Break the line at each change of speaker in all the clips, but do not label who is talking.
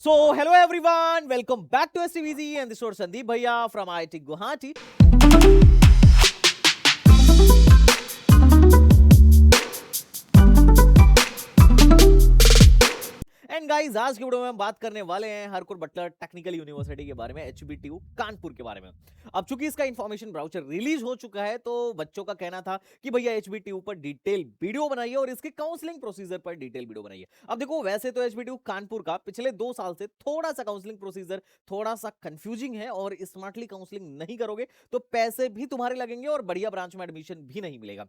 So, hello everyone, welcome back to STVZ and this is Sandeep Bhaiya from IIT Guwahati. And guys आज की video में हम बात करने वाले हैं हरकुर बटलर टेक्निकल यूनिवर्सिटी के बारे में, एचबीटीयू कानपुर के बारे में। अब चूंकि इसका इंफॉर्मेशन ब्राउचर रिलीज हो चुका है तो बच्चों का कहना था कि भैया एचबीटीयू पर डिटेल वीडियो बनाइए और इसके काउंसलिंग प्रोसीजर पर डिटेल वीडियो बनाइए। अब देखो, वैसे तो एचबीटीयू कानपुर का पिछले 2 साल से थोड़ा सा काउंसलिंग प्रोसीजर थोड़ा सा कंफ्यूजिंग है और स्मार्टली काउंसलिंग नहीं करोगे तो पैसे भी तुम्हारे लगेंगे और बढ़िया ब्रांच में एडमिशन भी नहीं मिलेगा।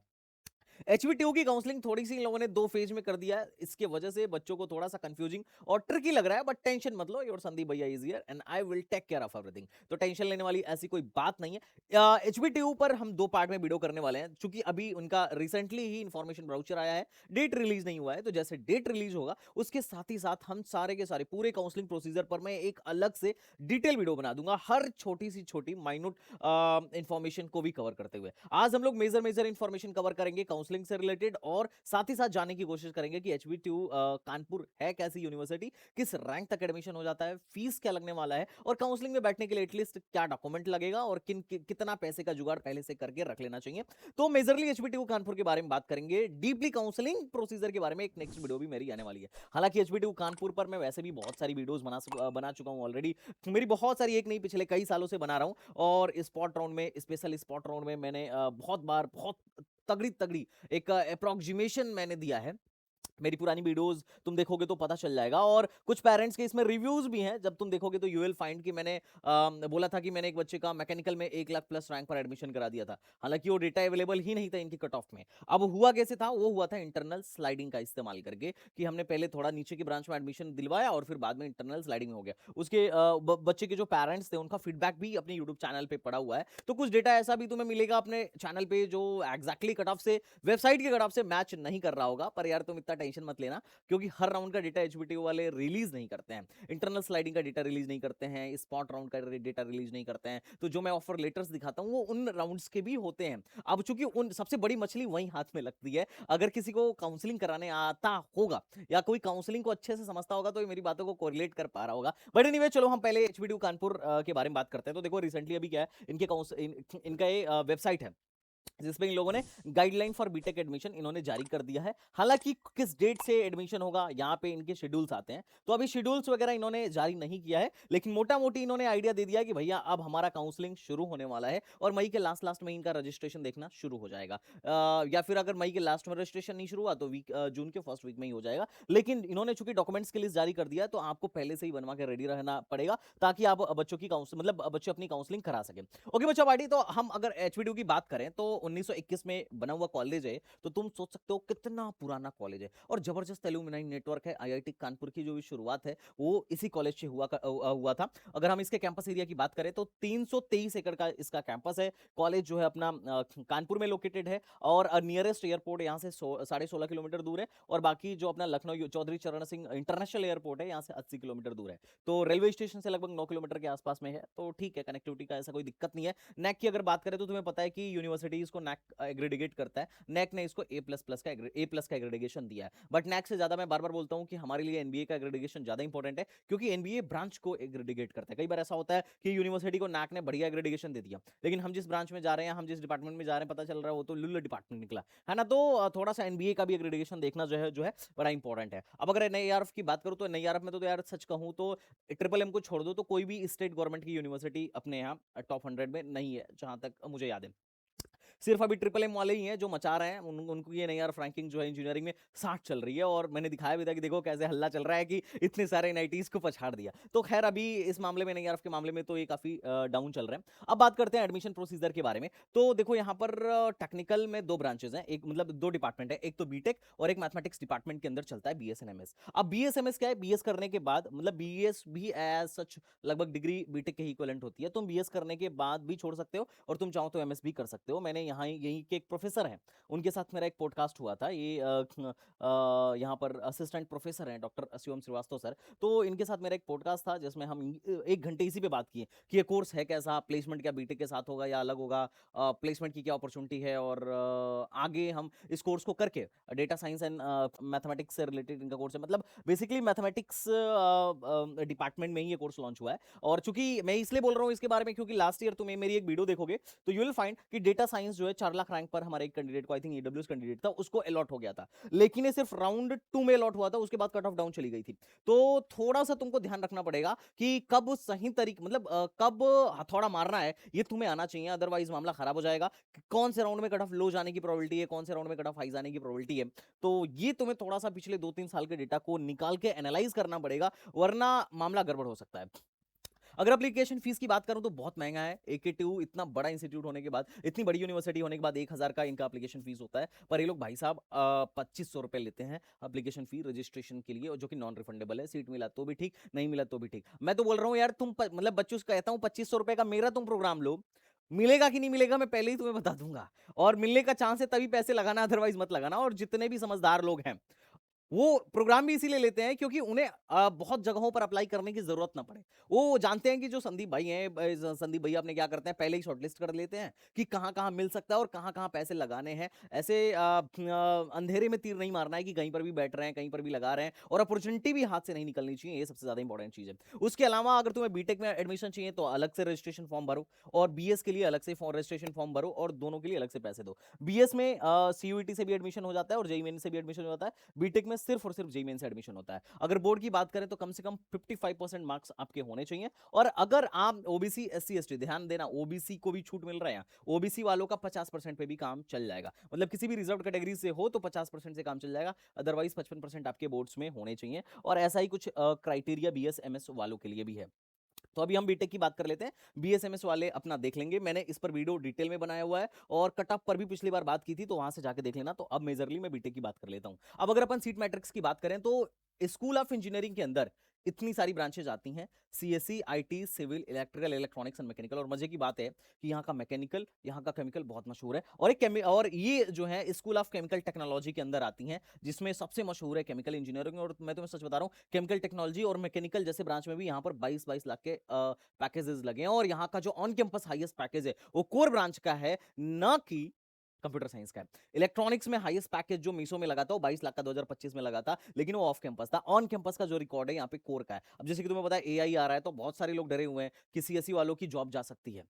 एचबीटीयू की काउंसलिंग थोड़ी सी इन लोगों ने 2 फेज में कर दिया है, इसके वजह से बच्चों को थोड़ा सा कंफ्यूजिंग और ट्रिकी लग रहा है, बट टेंशन मत लो, your Sandeep bhaiya is here and I will take care of everything. तो टेंशन लेने वाली ऐसी कोई बात नहीं है। एचबीटीयू पर हम 2 पार्ट में वीडियो करने वाले हैं, क्योंकि अभी उनका रिसेंटली ही इंफॉर्मेशन ब्राउचर आया है, डेट रिलीज नहीं हुआ है। तो जैसे डेट रिलीज होगा उसके साथ ही साथ हम सारे के सारे पूरे काउंसलिंग प्रोसीजर पर मैं एक अलग से डिटेल वीडियो बना दूंगा, हर छोटी सी छोटी माइन्यूट इंफॉर्मेशन को भी कवर करते हुए। आज हम लोग मेजर मेजर इंफॉर्मेशन कवर करेंगे काउंसलिंग से रिलेटेड और साथ ही साथ जानने की कोशिश करेंगे कि एचबीटीयू कानपुर है कैसी यूनिवर्सिटी, किस रैंक तक एडमिशन हो जाता है, फीस क्या लगने वाला है और काउंसलिंग में बैठने के लिए एटलीस्ट क्या डॉक्यूमेंट लगेगा और कितना पैसे का जुगाड़ पहले से करके रख लेना चाहिए। तो मेजरली एचबीटीयू कानपुर के बारे में बात करेंगे, डीपली काउंसलिंग प्रोसीजर के बारे में एक नेक्स्ट वीडियो भी मेरी आने वाली है। हालांकि एचबीटीयू कानपुर पर मैं वैसे भी बहुत सारी वीडियोस बना चुका हूं ऑलरेडी, मेरी बहुत सारी, एक नहीं पिछले कई सालों से बना रहा हूं। और स्पॉट राउंड में, स्पेशल स्पॉट राउंड में मैंने बहुत बार बहुत तगड़ी तगड़ी एक अप्रोक्सीमेशन मैंने दिया है। मेरी पुरानी वीडियोस तुम देखोगे तो पता चल जाएगा और कुछ पेरेंट्स के इसमें रिव्यूज भी हैं, जब तुम देखोगे तो यू विल फाइंड कि मैंने बोला था कि मैंने एक बच्चे का मैकेनिकल में 1 लाख प्लस रैंक पर एडमिशन करा दिया था। हालांकि वो डेटा अवेलेबल ही नहीं था इनकी कट ऑफ में। अब हुआ कैसे था, वो हुआ था इंटरनल स्लाइडिंग का इस्तेमाल करके, कि हमने पहले थोड़ा नीचे की ब्रांच में एडमिशन दिलवाया और फिर बाद में इंटरनल स्लाइडिंग में हो गया। उसके बच्चे के जो पेरेंट्स थे उनका फीडबैक भी अपने यूट्यूब चैनल पे पड़ा हुआ है। तो कुछ डेटा ऐसा भी तुम्हें मिलेगा अपने चैनल पे जो एग्जैक्टली कट ऑफ से, वेबसाइट के कट ऑफ से मैच नहीं कर रहा होगा। पर यार तुम इतना टेंशन मत लेना, क्योंकि हर राउंड का डेटा एचबीटीयू वाले रिलीज नहीं करते हैं। इंटरनल स्लाइडिंग का डेटा रिलीज नहीं करते हैं, स्पॉट राउंड का डेटा रिलीज नहीं करते हैं। तो जो मैं ऑफर लेटर्स दिखाता हूं वो उन राउंड्स के भी होते हैं। अब चूंकि उन सबसे बड़ी मछली वहीं हाथ में लगती है, अगर किसी को काउंसलिंग कराने आता होगा या कोई काउंसलिंग को अच्छे से समझता होगा तो ये मेरी बातों को कोरिलेट कर पा रहा होगा। बट एनीवे, चलो हम पहले एचबीटीयू कानपुर के बारे में बात करते हैं। तो देखो, रिसेंटली अभी क्या है, इनका ये वेबसाइट है जिसमें इन लोगों ने गाइडलाइन फॉर बीटेक एडमिशन इन्होंने जारी कर दिया है। हालांकि किस डेट से एडमिशन होगा यहाँ पे इनके शेड्यूल्स आते हैं, तो अभी शेड्यूल्स वगैरह इन्होंने जारी नहीं किया है, लेकिन मोटा मोटी इन्होंने आइडिया दे दिया कि भैया अब हमारा काउंसलिंग शुरू होने वाला है और मई के लास्ट लास्ट में इनका रजिस्ट्रेशन देखना शुरू हो जाएगा। या फिर अगर मई के लास्ट में रजिस्ट्रेशन नहीं शुरू हुआ तो जून के फर्स्ट वीक में ही हो जाएगा। लेकिन इन्होंने चूंकि डॉक्यूमेंट्स की लिस्ट जारी कर दिया है तो आपको पहले से ही बनवा के रेडी रहना पड़ेगा, ताकि आप बच्चों की काउंसलिंग, मतलब बच्चे अपनी काउंसलिंग करा सके। ओके बच्चा पार्टी, तो हम अगर एचबीडीयू की बात करें तो 1921 में बना हुआ कॉलेज है। तो तुम सोच सकते हो कितना पुराना कॉलेज है और जबरदस्त एलुमनाई नेटवर्क है। आईआईटी कानपुर की जो भी शुरुआत है वो इसी कॉलेज से हुआ था। अगर हम इसके कैंपस एरिया की बात करें तो 323 एकड़ का इसका कैंपस है। कॉलेज जो है अपना कानपुर में लोकेटेड है और नियरेस्ट एयरपोर्ट यहाँ से 16.5 किलोमीटर दूर है, और बाकी जो अपना लखनऊ चौधरी चरण सिंह इंटरनेशनल एयरपोर्ट है यहाँ से 80 किलोमीटर दूर है। तो रेलवे स्टेशन से लगभग 9 किलोमीटर के आसपास में है, तो ठीक है, कनेक्टिविटी का ऐसा कोई दिक्कत नहीं है। नैक की अगर बात करें तो तुम्हें पता है कि यूनिवर्सिटी इसको नैक एग्रेडिकेट करता है। नैक ने इसको ए प्लस का एग्रेडिकेशन दिया है। बट नैक से ज्यादा मैं बार बार बोलता हूं कि हमारे लिए एनबीए का एग्रेडिकेशन ज्यादा इंपॉर्टेंट है, क्योंकि एनबीए ब्रांच को एग्रेडिकेट करता है। कई बार ऐसा होता है कि यूनिवर्सिटी को नैक ने बढ़िया एग्रेडिकेशन दे दिया, लेकिन हम जिस ब्रांच में जा रहे हैं, हम जिस डिपार्टमेंट में जा रहे हैं, पता चल रहा है वो तो लुल्ल डिपार्टमेंट निकला है ना। तो थोड़ा सा एनबीए का भी एग्रेडिकेशन देखना जो है बड़ा इंपॉर्टेंट है। अब अगर एनआईआरएफ की बात करूं तो एनआईआरएफ में तो यार सच कहूं तो ट्रिपल एम को छोड़ दो तो कोई भी स्टेट गवर्नमेंट की यूनिवर्सिटी अपने यहाँ टॉप 100 में नहीं है, जहां तक मुझे याद है। सिर्फ अभी ट्रिपल एम वाले ही हैं जो मचा रहे हैं, उनको ये नहीं यार, रैंकिंग जो है इंजीनियरिंग में 60 चल रही है। और मैंने दिखाया भी था कि देखो कैसे हल्ला चल रहा है कि इतने सारे एनआईटीज को पछाड़ दिया। तो खैर अभी इस मामले में नहीं यार, के मामले में तो ये काफी डाउन चल रहे हैं। अब बात करते हैं एडमिशन प्रोसीजर के बारे में। तो देखो यहाँ पर टेक्निकल में 2 ब्रांचेस हैं, एक मतलब 2 डिपार्टमेंट है, एक तो बीटेक और एक मैथमेटिक्स डिपार्टमेंट के अंदर चलता है बीएसएनएमएस। अब बीएसएमएस क्या है, बीएस करने के बाद, मतलब बीएस भी एज सच लगभग डिग्री बीटेक के इक्विवेलेंट होती है। तुम बीएस करने के बाद भी छोड़ सकते हो और तुम चाहो तो एमएस भी कर सकते हो। मैंने यहाँ यहीं के एक प्रोफेसर हैं, उनके साथ मेरा एक पॉडकास्ट हुआ था। ये यहाँ पर असिस्टेंट प्रोफेसर हैं डॉक्टर शिवम श्रीवास्तव सर। तो इनके साथ मेरा एक पॉडकास्ट था जिसमें हम 1 घंटे इसी पे बात किए कि ये कोर्स है कैसा, प्लेसमेंट क्या बीटेक के साथ होगा या अलग होगा, प्लेसमेंट की क्या अपॉर्चुनिटी है, और आगे हम इस कोर्स को करके डेटा साइंस एंड मैथमेटिक्स से रिलेटेड इनका कोर्स है। मतलब बेसिकली मैथमेटिक्स डिपार्टमेंट में ही ये कोर्स लॉन्च हुआ है। और चूंकि मैं इसलिए बोल रहा हूँ इसके बारे में क्योंकि लास्ट ईयर तुम्हें मेरी एक वीडियो देखोगे तो यू विल फाइंड कि डेटा साइंस जो है 4 लाख रैंक पर हमारे एक कैंडिडेट को, आई थिंक ईडब्ल्यूएस कैंडिडेट था, उसको अलॉट हो गया था। लेकिन ये सिर्फ राउंड 2 में अलॉट हुआ था, उसके बाद कट ऑफ डाउन चली गई थी। तो थोड़ा सा तुमको ध्यान रखना पड़ेगा कि कब सही तरीके, मतलब कब हथौड़ा मारना है ये तुम्हें आना चाहिए, अदरवाइज मामला खराब हो जाएगा। कौन से राउंड में कट ऑफ लो जाने की प्रोबेबिलिटी है, कौन से राउंड में कट ऑफ हाई जाने की प्रोबेबिलिटी है, तो ये तुम्हें थोड़ा सा पिछले 2-3 साल के डेटा को निकाल के एनालाइज करना पड़ेगा, वरना मामला गड़बड़ हो सकता है। अगर एप्लीकेशन फीस की बात करूं तो बहुत महंगा है। एकेटीयू इतना बड़ा इंस्टीट्यूट होने के बाद, इतनी बड़ी यूनिवर्सिटी होने के बाद 1000 का इनका एप्लीकेशन फीस होता है। पर ये लोग भाई साहब 2500 रुपए लेते हैं एप्लीकेशन फी रजिस्ट्रेशन के लिए, और जो कि नॉन रिफंडेबल है। सीट मिला तो भी ठीक, नहीं मिला तो भी ठीक। मैं तो बोल रहा हूं यार, तुम मतलब बच्चों से कहता हूं 2500 रुपए का मेरा तुम प्रोग्राम लो, मिलेगा कि नहीं मिलेगा मैं पहले ही तुम्हें बता दूंगा। और मिलने का चांस है तभी पैसे लगाना, अदरवाइज मत लगाना। और जितने भी समझदार लोग हैं वो प्रोग्राम भी इसीलिए लेते हैं क्योंकि उन्हें बहुत जगहों पर अप्लाई करने की जरूरत ना पड़े। वो जानते हैं कि जो संदीप भाई हैं, संदीप भैया अपने क्या करते हैं, पहले ही शॉर्टलिस्ट कर लेते हैं कि कहां कहां मिल सकता है और कहां कहां पैसे लगाने हैं। ऐसे अंधेरे में तीर नहीं मारना है कि कहीं पर भी बैठ रहे हैं, कहीं पर भी लगा रहे हैं, और अपॉर्चुनिटी भी हाथ से नहीं निकलनी चाहिए। ये सबसे ज्यादा इंपॉर्टेंट चीज है। उसके अलावा अगर तुम्हें बीटेक में एडमिशन चाहिए तो अलग से रजिस्ट्रेशन फॉर्म भरो, और बीएस के लिए अलग से रजिस्ट्रेशन फॉर्म भरो, और दोनों के लिए अलग से पैसे दो। बीएस में सीयूईटी से भी एडमिशन हो जाता है और जेईई मेन से भी एडमिशन हो जाता है। बीटेक में सिर्फ और सिर्फ जेईई मेन से एडमिशन होता है। अगर बोर्ड की बात करें तो कम से कम 55% मार्क्स आपके होने चाहिए। और अगर आप ओबीसी एससी एसटी, ध्यान देना ओबीसी को भी छूट मिल रहा है, ओबीसी वालों का 50% पे भी काम चल जाएगा। मतलब किसी भी रिजर्व कैटेगरी से हो तो 50% से काम चल जाएगा, अदरवाइज 55% आपके बोर्ड्स में होने चाहिए। और ऐसा ही कुछ क्राइटेरिया बीएस एमएस वालों के लिए भी है। तो अभी हम बीटेक की बात कर लेते हैं। बीएसएमएस वाले अपना देख लेंगे, मैंने इस पर वीडियो डिटेल में बनाया हुआ है, और कट ऑफ पर भी पिछली बार बात की थी, तो वहां से जाके देख लेना। तो अब मेजरली मैं बीटेक की बात कर लेता हूं। अब अगर अपन सीट मैट्रिक्स की बात करें तो स्कूल ऑफ इंजीनियरिंग के अंदर इतनी सारी ब्रांचेज आती हैं, CSC, IT, civil, electrical, electronics and mechanical. और मजे की बात है कि यहाँ का मैकेनिकल, यहाँ का केमिकल बहुत मशहूर है। और ये जो है स्कूल ऑफ केमिकल टेक्नोलॉजी के अंदर आती हैं, जिसमें सबसे मशहूर है केमिकल इंजीनियरिंग। और मैं तुम्हें सच बता रहा हूँ, केमिकल टेक्नोलॉजी और मैकेनिकल जैसे ब्रांच में भी यहाँ पर 22-22 लाख के पैकेजेस लगे हैं। और यहाँ का जो ऑन कैंपस हाईएस्ट पैकेज है वो कोर ब्रांच का है, ना कि कंप्यूटर साइंस का है। इलेक्ट्रॉनिक्स में हाईएस्ट पैकेज जो मीसो में लगा था वो 22 लाख का 2025 में लगा था, लेकिन वो ऑफ कैंपस था। ऑन कैंपस का जो रिकॉर्ड है यहाँ पे कोर का है। अब जैसे कि तुम्हें पता है एआई आ रहा है, तो बहुत सारे लोग डरे हुए हैं कि सीएससी वालों की जॉब जा सकती है।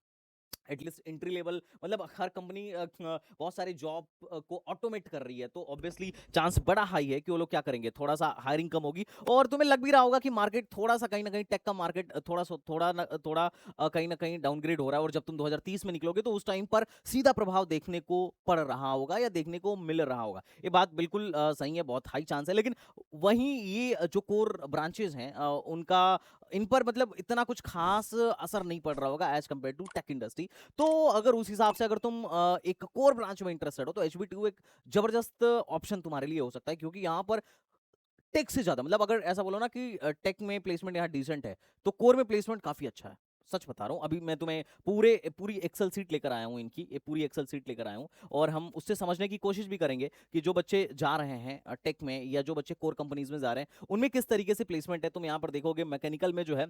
एटलीस्ट एंट्री लेवल, मतलब हर कंपनी बहुत सारे जॉब को ऑटोमेट कर रही है, तो ऑब्वियसली चांस बड़ा हाई है कि वो लोग क्या करेंगे, थोड़ा सा हायरिंग कम होगी। और तुम्हें लग भी रहा होगा कि मार्केट थोड़ा सा कहीं ना कहीं, टेक का मार्केट थोड़ा कहीं ना कहीं डाउनग्रेड हो रहा है। और जब तुम 2030 में निकलोगे तो उस टाइम पर सीधा प्रभाव देखने को पड़ रहा होगा या देखने को मिल रहा होगा। ये बात बिल्कुल सही है, बहुत हाई चांस है। लेकिन वहीं ये जो कोर ब्रांचेज हैं उनका इन पर मतलब इतना कुछ खास असर नहीं पड़ रहा होगा as compare to tech industry. तो अगर उस हिसाब से अगर तुम एक कोर ब्रांच में इंटरेस्टेड हो तो एचबीटीयू एक जबरदस्त ऑप्शन तुम्हारे लिए हो सकता है, क्योंकि यहाँ पर टेक से ज्यादा, मतलब अगर ऐसा बोलो ना कि टेक में प्लेसमेंट यहाँ डिसेंट है, तो कोर में प्लेसमेंट काफी अच्छा है। सच बता रहा हूँ, अभी मैं तुम्हें पूरी एक्सेल सीट लेकर आया हूँ, इनकी ये पूरी एक्सेल सीट लेकर आया हूँ। और हम उससे समझने की कोशिश भी करेंगे कि जो बच्चे जा रहे हैं टेक में, या जो बच्चे कोर कंपनीज में जा रहे हैं, उनमें किस तरीके से प्लेसमेंट है। तुम यहाँ पर देखोगे मैकेनिकल में जो है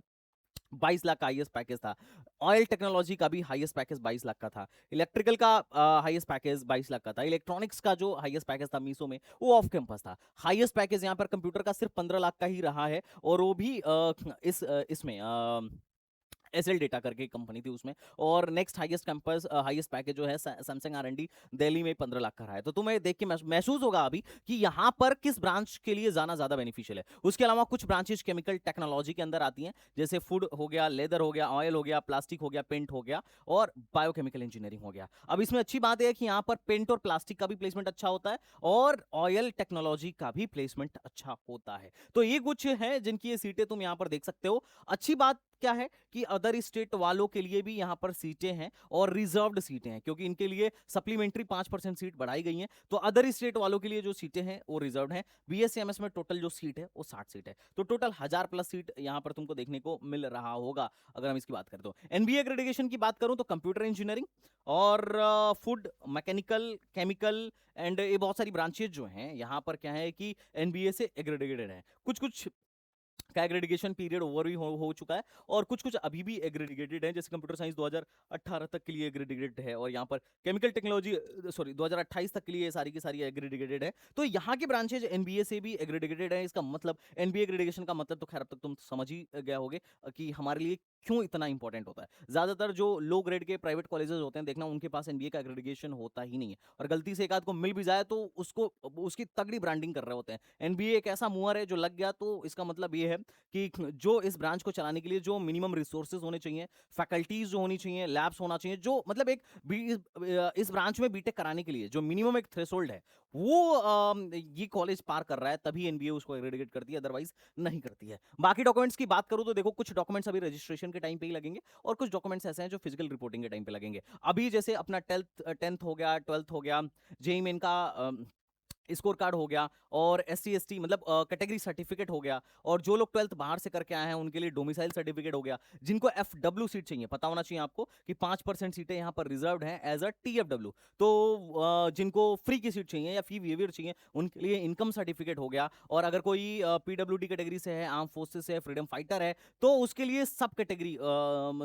22 लाख का हाईएस्ट पैकेज था। ऑयल टेक्नोलॉजी का भी हाईएस्ट पैकेज 22 लाख का था। इलेक्ट्रिकल का हाईएस्ट पैकेज 22 लाख का था। इलेक्ट्रॉनिक्स का जो हाईएस्ट पैकेज था मीसो में, वो ऑफ कैंपस था। हाईएस्ट पैकेज यहाँ पर कंप्यूटर का सिर्फ 15 लाख का ही रहा है, और वो भी इसमें एसएल डेटा करके कंपनी थी उसमें। और next highest campus highest package जो है सैमसंग आर&डी दिल्ली में 15 लाख का रहा है। तो तुम्हें देख के महसूस होगा अभी कि यहाँ पर किस ब्रांच के लिए जाना ज्यादा बेनिफिशियल है। उसके अलावा कुछ ब्रांचेज केमिकल टेक्नोलॉजी के अंदर आती हैं, जैसे फूड हो गया, लेदर हो गया, ऑयल हो गया, प्लास्टिक हो गया, पेंट हो गया, और बायोकेमिकल इंजीनियरिंग हो गया। अब इसमें अच्छी बात है कि यहाँ पर पेंट और प्लास्टिक का भी प्लेसमेंट अच्छा होता है, और ऑयल टेक्नोलॉजी का भी प्लेसमेंट अच्छा होता है। तो ये कुछ है जिनकी ये सीटें तुम यहाँ पर देख सकते हो। अच्छी बात क्या है कि अदर स्टेट वालों के लिए भी यहाँ पर सीटें हैं और रिजर्व्ड सीटें हैं, क्योंकि इनके लिए सप्लीमेंट्री 5% सीट बढ़ाई गई हैं, तो अदर स्टेट वालों के लिए जो सीटें हैं वो रिजर्व्ड हैं। बीएसएमएस में टोटल जो सीट है वो 60 सीट है, तो टोटल 1000+ सीट यहाँ पर तुमको देखने को मिल रहा होगा। अगर हम इसकी बात करें तो एनबीए एक्रेडिटेशन की बात करूं तो कंप्यूटर इंजीनियरिंग और फूड, मैकेनिकल, केमिकल एंड ये बहुत सारी ब्रांचेज जो हैं यहाँ पर क्या है कि एनबीए से एग्रेडिकेटेड है। कुछ कुछ का एग्रेडिकेशन पीरियड ओवर भी हो चुका है और कुछ कुछ अभी भी एग्रेडिकेटेड है, जैसे कंप्यूटर साइंस 2018 तक के लिए एग्रेडिकेटेड है, और यहाँ पर केमिकल टेक्नोलॉजी 2028 तक के लिए सारी की सारी एग्रेडिकेटेड है। तो यहाँ की ब्रांचेज एनबीए से भी एग्रेडिकेटेड है। इसका मतलब एनबीए एग्रेडिकेशन का मतलब तो खैर अब तक तुम समझ ही गए होगे कि हमारे लिए क्यों इतना इंपॉर्टेंट होता है। ज्यादातर जो लो ग्रेड के प्राइवेट कॉलेजेस होते हैं, देखना उनके पास एनबीए का एग्रेडिकेशन होता ही नहीं है, और गलती से एक आध को मिल भी जाए तो उसको उसकी तगड़ी ब्रांडिंग कर रहे होते हैं। एनबीए एक ऐसा मुहर है जो लग गया तो इसका मतलब ये है कि जो इस ब्रांच को चलाने के लिए जो मिनिमम रिसोर्सेज होने चाहिए, फैकल्टीज जो होनी चाहिए, लैब्स होना चाहिए, जो मतलब एक इस ब्रांच में बीटेक कराने के लिए जो मिनिमम एक थ्रेशोल्ड है वो ये कॉलेज पार कर रहा है, तभी एनबीए उसको एग्रेडिकेट करती है, अदरवाइज नहीं करती है। बाकी डॉक्यूमेंट्स की बात करूं तो देखो, कुछ डॉक्यूमेंट्स अभी रजिस्ट्रेशन के टाइम पे ही लगेंगे और कुछ डॉक्यूमेंट्स ऐसे हैं जो फिजिकल रिपोर्टिंग के टाइम पे लगेंगे। अभी जैसे अपना टेंथ हो गया, 12th हो गया, जेई मेन का स्कोर कार्ड हो गया, और SC ST मतलब कैटेगरी सर्टिफिकेट हो गया, और जो लोग 12th बाहर से करके आए हैं उनके लिए डोमिसाइल सर्टिफिकेट हो गया। जिनको FW सीट चाहिए, पता होना चाहिए आपको कि 5% सीटें यहाँ पर रिजर्व्ड हैं एज अ TFW। तो जिनको फ्री की सीट चाहिए या फी वेवियर चाहिए उनके लिए इनकम सर्टिफिकेट हो गया, और अगर कोई PWD कैटेगरी से है, आर्म फोर्सेस से है, फ्रीडम फाइटर है, तो उसके लिए सब कैटेगरी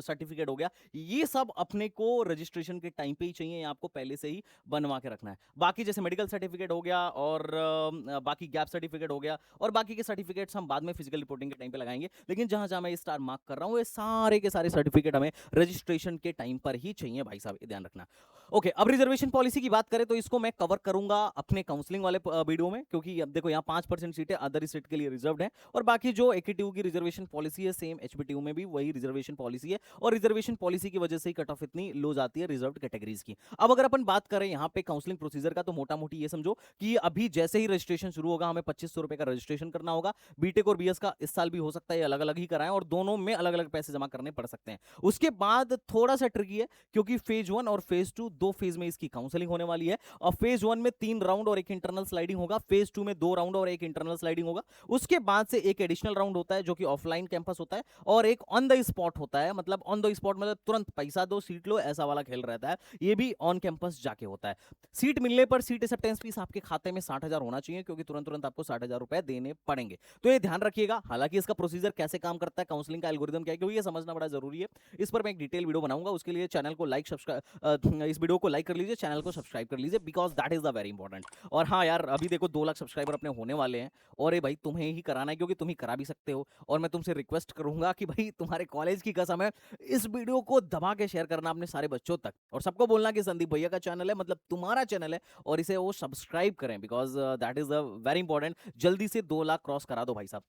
सर्टिफिकेट हो गया। ये सब अपने को रजिस्ट्रेशन के टाइम पे ही चाहिए, आपको पहले से ही बनवा के रखना है। बाकी जैसे मेडिकल सर्टिफिकेट हो गया, और बाकी गैप सर्टिफिकेट हो गया, और बाकी के सर्टिफिकेट्स हम बाद में फिजिकल रिपोर्टिंग के टाइम पे लगाएंगे, लेकिन जहां जहां मैं ये स्टार मार्क कर रहा हूं ये सारे के सारे सर्टिफिकेट हमें रजिस्ट्रेशन के टाइम पर ही चाहिए भाई साहब, ये ध्यान रखना। ओके, अब रिजर्वेशन पॉलिसी की बात करें तो इसको मैं कवर करूंगा अपने काउंसलिंग वाले वीडियो में, क्योंकि अब देखो यहाँ 5% सीटें अदर स्टेट के लिए रिजर्व्ड है, और बाकी जो AKTU की रिजर्वेशन पॉलिसी है सेम HBTU में भी वही रिजर्वेशन पॉलिसी है, और रिजर्वेशन पॉलिसी की वजह से ही कट ऑफ इतनी लो जाती है रिजर्व्ड कैटेगरीज की। अब अगर अपन बात करें यहाँ पे काउंसलिंग प्रोसीजर का, तो मोटा मोटी ये समझो कि अभी जैसे ही रजिस्ट्रेशन शुरू होगा हमें 2500 रुपए का रजिस्ट्रेशन करना होगा। बीटेक और बीएस का इस साल भी हो सकता है अलग अलग ही कराएं, और दोनों में अलग अलग पैसे जमा करने पड़ सकते हैं। उसके बाद थोड़ा सा ट्रिकी है, क्योंकि फेज 1 और फेज 2 दो फेज में इसकी काउंसलिंग होने वाली है, और फेज 1 में 3 राउंड और एक इंटरनल स्लाइडिंग होगा, फेज 2 में 2 राउंड और एक इंटरनल स्लाइडिंग होगा। उसके बाद से एक एडिशनल राउंड होता है जो कि ऑफलाइन कैंपस होता है, और एक ऑन द स्पॉट होता है, मतलब ऑन द स्पॉट मतलब तुरंत पैसा दो सीट लो ऐसा वाला खेल रहता है, ये भी ऑन कैंपस जाके होता है। सीट मिलने पर सीट एक्सेप्टेंस फीस आपके खाते में 60,000 होना चाहिए, क्योंकि तुरंत तुरंत आपको 60,000 रुपए देने पड़ेंगे, तो ये ध्यान रखिएगा। हालांकि इसका प्रोसीजर कैसे काम करता है, काउंसलिंग का एल्गोरिदम क्या है, क्योंकि ये समझना बड़ा जरूरी है, इस पर मैं एक डिटेल वीडियो बनाऊंगा। उसके लिए चैनल को लाइक सब्सक्राइब, इस वीडियो को लाइक कर लीजिए, चैनल को सब्सक्राइब कर लीजिए, because that is the very important. और हाँ यार, अभी देखो 2 लाख सब्सक्राइबर अपने होने वाले हैं, और ये भाई तुम्हें ही कराना है, क्योंकि तुम ही करा भी सकते हो, और मैं तुमसे रिक्वेस्ट करूंगा कि भाई तुम्हारे कॉलेज की कसम है, इस वीडियो को दबा के शेयर करना अपने सारे बच्चों तक, और सबको बोलना कि संदीप भैया का चैनल है, मतलब तुम्हारा चैनल है, और इसे वो सब्सक्राइब करें, because that is very important. जल्दी से 2 लाख क्रॉस करा दो भाई साहब।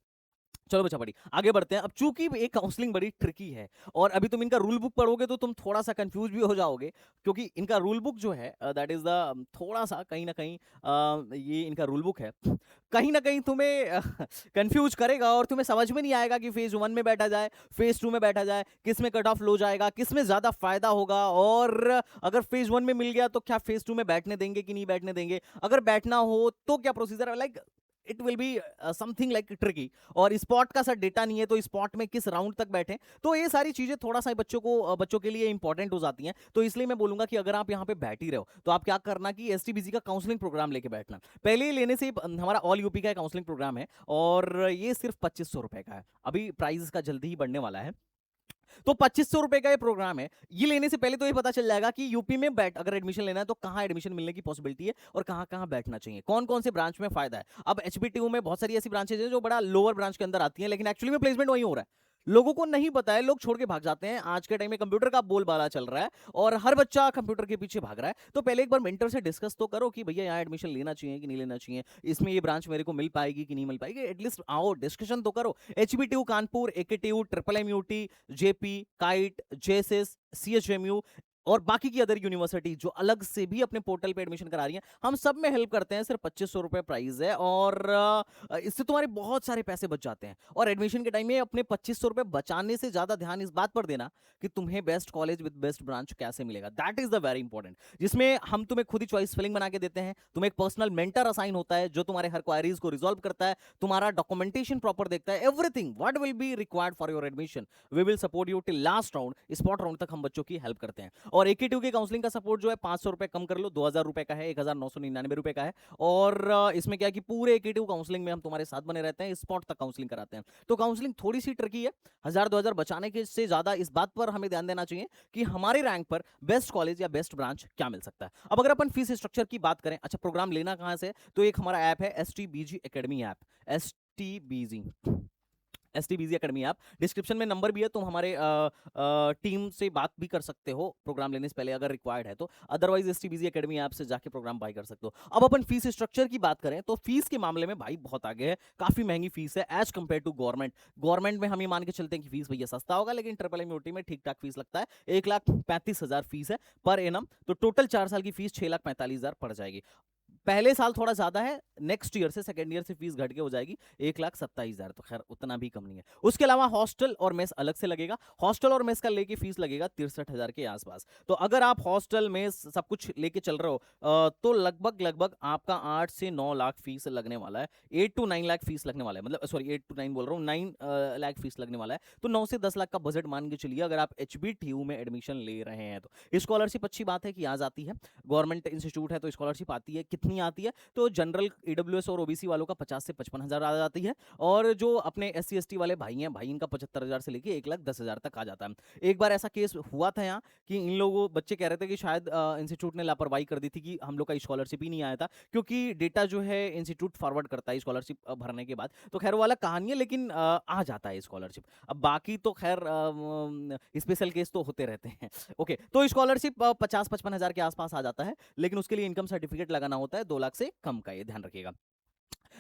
चलो बच्चा बड़ी आगे बढ़ते हैं। अब चूंकि ये काउंसलिंग बड़ी ट्रिकी है, और अभी तुम इनका रूल बुक पढ़ोगे तो तुम थोड़ा सा कंफ्यूज भी हो जाओगे, क्योंकि इनका रूल बुक जो है दैट इज द थोड़ा सा कहीं ना कहीं ये इनका रूल बुक है, कहीं ना कहीं तुम्हें कंफ्यूज करेगा, और तुम्हें समझ में नहीं आएगा कि फेज 1 में बैठा जाए, फेज 2 में बैठा जाए, किस में कट ऑफ लो जाएगा, किस में ज्यादा फायदा होगा, और अगर फेज 1 में मिल गया तो क्या फेज 2 में बैठने देंगे कि नहीं बैठने देंगे, अगर बैठना हो तो क्या प्रोसीजर है, like it will be something like tricky. और स्पॉट का सर डेटा नहीं है, तो स्पॉट में किस राउंड तक बैठे, तो ये सारी चीजें थोड़ा सा बच्चों के लिए इंपॉर्टेंट हो जाती हैं। तो इसलिए मैं बोलूंगा कि अगर आप यहाँ पे बैठ ही रहे हो तो आप क्या करना कि STBC का काउंसलिंग प्रोग्राम लेके बैठना। पहले ही लेने से हमारा ऑल यूपी का काउंसलिंग प्रोग्राम है, और ये सिर्फ 2500 रुपए का है, अभी प्राइस का जल्दी ही बढ़ने वाला है। तो 2500 रुपए का ये प्रोग्राम है, ये लेने से पहले तो ये पता चल जाएगा कि यूपी में बैठ अगर एडमिशन लेना है तो कहां एडमिशन मिलने की पॉसिबिलिटी है, और कहां कहां बैठना चाहिए, कौन कौन से ब्रांच में फायदा है। अब HBTU में बहुत सारी ऐसी ब्रांचेज हैं जो बड़ा लोअर ब्रांच के अंदर आती हैं, लेकिन एक्चुअली में प्लेसमेंट वहीं हो रहा है, लोगों को नहीं पता है, लोग छोड़ के भाग जाते हैं। आज के टाइम में कंप्यूटर का बोलबाला चल रहा है, और हर बच्चा कंप्यूटर के पीछे भाग रहा है, तो पहले एक बार मेंटर से डिस्कस तो करो कि भैया यहाँ एडमिशन लेना चाहिए कि नहीं लेना चाहिए, इसमें ये ब्रांच मेरे को मिल पाएगी कि नहीं मिल पाएगी, एटलीस्ट आओ डिस्कशन तो करो। HBTU Kanpur, AKTU, MMUT, JP, kite, JSS, CHMU और बाकी की अदर यूनिवर्सिटी जो अलग से भी अपने पोर्टल पे एडमिशन करा रही हैं, हम सब में हेल्प करते हैं। सिर्फ 2500 रुपए प्राइस है और इससे तुम्हारे बहुत सारे पैसे बच जाते हैं। और एडमिशन के टाइम में अपने 2500 रुपए बचाने से ज्यादा ध्यान इस बात पर देना कि तुम्हें best college with best branch कैसे मिलेगा। That is the very important, जिसमें हम तुम्हें खुद ही चॉइस फिलिंग बना के देते हैं। तुम्हें एक पर्सनल मेंटर असाइन होता है जो तुम्हारे हर क्वारीज को रिजॉल्व करता है, तुम्हारा डॉक्यूमेंटेशन प्रॉपर देखता है, everything what will be required for your admission we will support you till last round. Spot round तक हम बच्चों की हेल्प करते हैं। और AQ2 की काउंसलिंग का सपोर्ट जो है 500 रुपए कम कर लो, 2000 रुपए का है, 1999 रुपए का है। और इसमें क्या है कि पूरे AQ2 काउंसलिंग में हम तुम्हारे साथ बने रहते हैं, स्पॉट तक काउंसलिंग कराते हैं। तो काउंसलिंग थोड़ी सी ट्रिकी है, 1000-2000 बचाने के से ज्यादा इस बात पर हमें ध्यान देना चाहिए कि हमारे रैंक पर बेस्ट कॉलेज या बेस्ट ब्रांच क्या मिल सकता है। अब अगर अपन फीस स्ट्रक्चर की बात करें, अच्छा प्रोग्राम लेना कहां से, तो एक हमारा ऐप है STBG academy app, STBG academy app. Description में नंबर भी है, तुम हमारे टीम से बात भी कर सकते हो प्रोग्राम लेने से पहले अगर रिक्वायर्ड है तो। अदरवाइज STBG एकेडमी ऐप से जाके प्रोग्राम बाय कर सकते हो। अब अपन फीस स्ट्रक्चर की बात करें तो फीस के मामले में भाई बहुत आगे है, काफी महंगी फीस है as compare to government. Government में हम ये मान के चलते हैं कि फीस भैया सस्ता होगा, लेकिन ट्रिपल में ठीक ठाक फीस लगता है। 1,35,000 फीस है पर एनम, तो टोटल 4 साल की फीस 6,45,000 पड़ जाएगी। पहले साल थोड़ा ज्यादा है, नेक्स्ट ईयर से सेकंड ईयर से फीस घट के हो जाएगी 1,27,000, तो खैर उतना भी कम नहीं है। उसके अलावा हॉस्टल और मेस अलग से लगेगा। हॉस्टल और मेस का लेके फीस लगेगा 63,000 के आसपास। तो अगर आप हॉस्टल मेस सब कुछ लेके चल रहे हो तो लगभग लगभग आपका 8 से 9 लाख फीस लगने वाला है। 8 to 9 लाख फीस लगने वाला है, मतलब सॉरी 8 to 9 बोल रहा हूँ, 9 लाख फीस लगने वाला है। तो 9 से 10 लाख का बजट मान के चलिए अगर आप HBTU में एडमिशन ले रहे हैं तो। स्कॉलरशिप अच्छी बात है कि आ जाती है, गवर्नमेंट इंस्टीट्यूट है तो स्कॉलरशिप आती है। कितनी आती है, तो जनरल EWS और OBC वालों का 50 से 55,000 आ जाती है। और जो अपने SC ST वाले भाई हैं, भाई इनका 75,000 से लेके 1,10,000 तक आ जाता है। एक बार ऐसा केस हुआ था यहाँ कि इन लोगों बच्चे कह रहे थे कि शायद इंस्टीट्यूट ने लापरवाही कर दी थी कि हम लोग का स्कॉलरशिप ही नहीं आया था, क्योंकि डेटा जो है इंस्टीट्यूट फॉरवर्ड करता है स्कॉलरशिप भरने के बाद। तो खैर वाला कहानी है, लेकिन आ जाता है स्कॉलरशिप। अब बाकी तो खैर स्पेशल केस तो होते रहते हैं। ओके, तो स्कॉलरशिप 50-55,000 के आसपास आ जाता है, लेकिन उसके लिए इनकम सर्टिफिकेट लगाना होता है 2 लाख से कम का, ये ध्यान रखिएगा।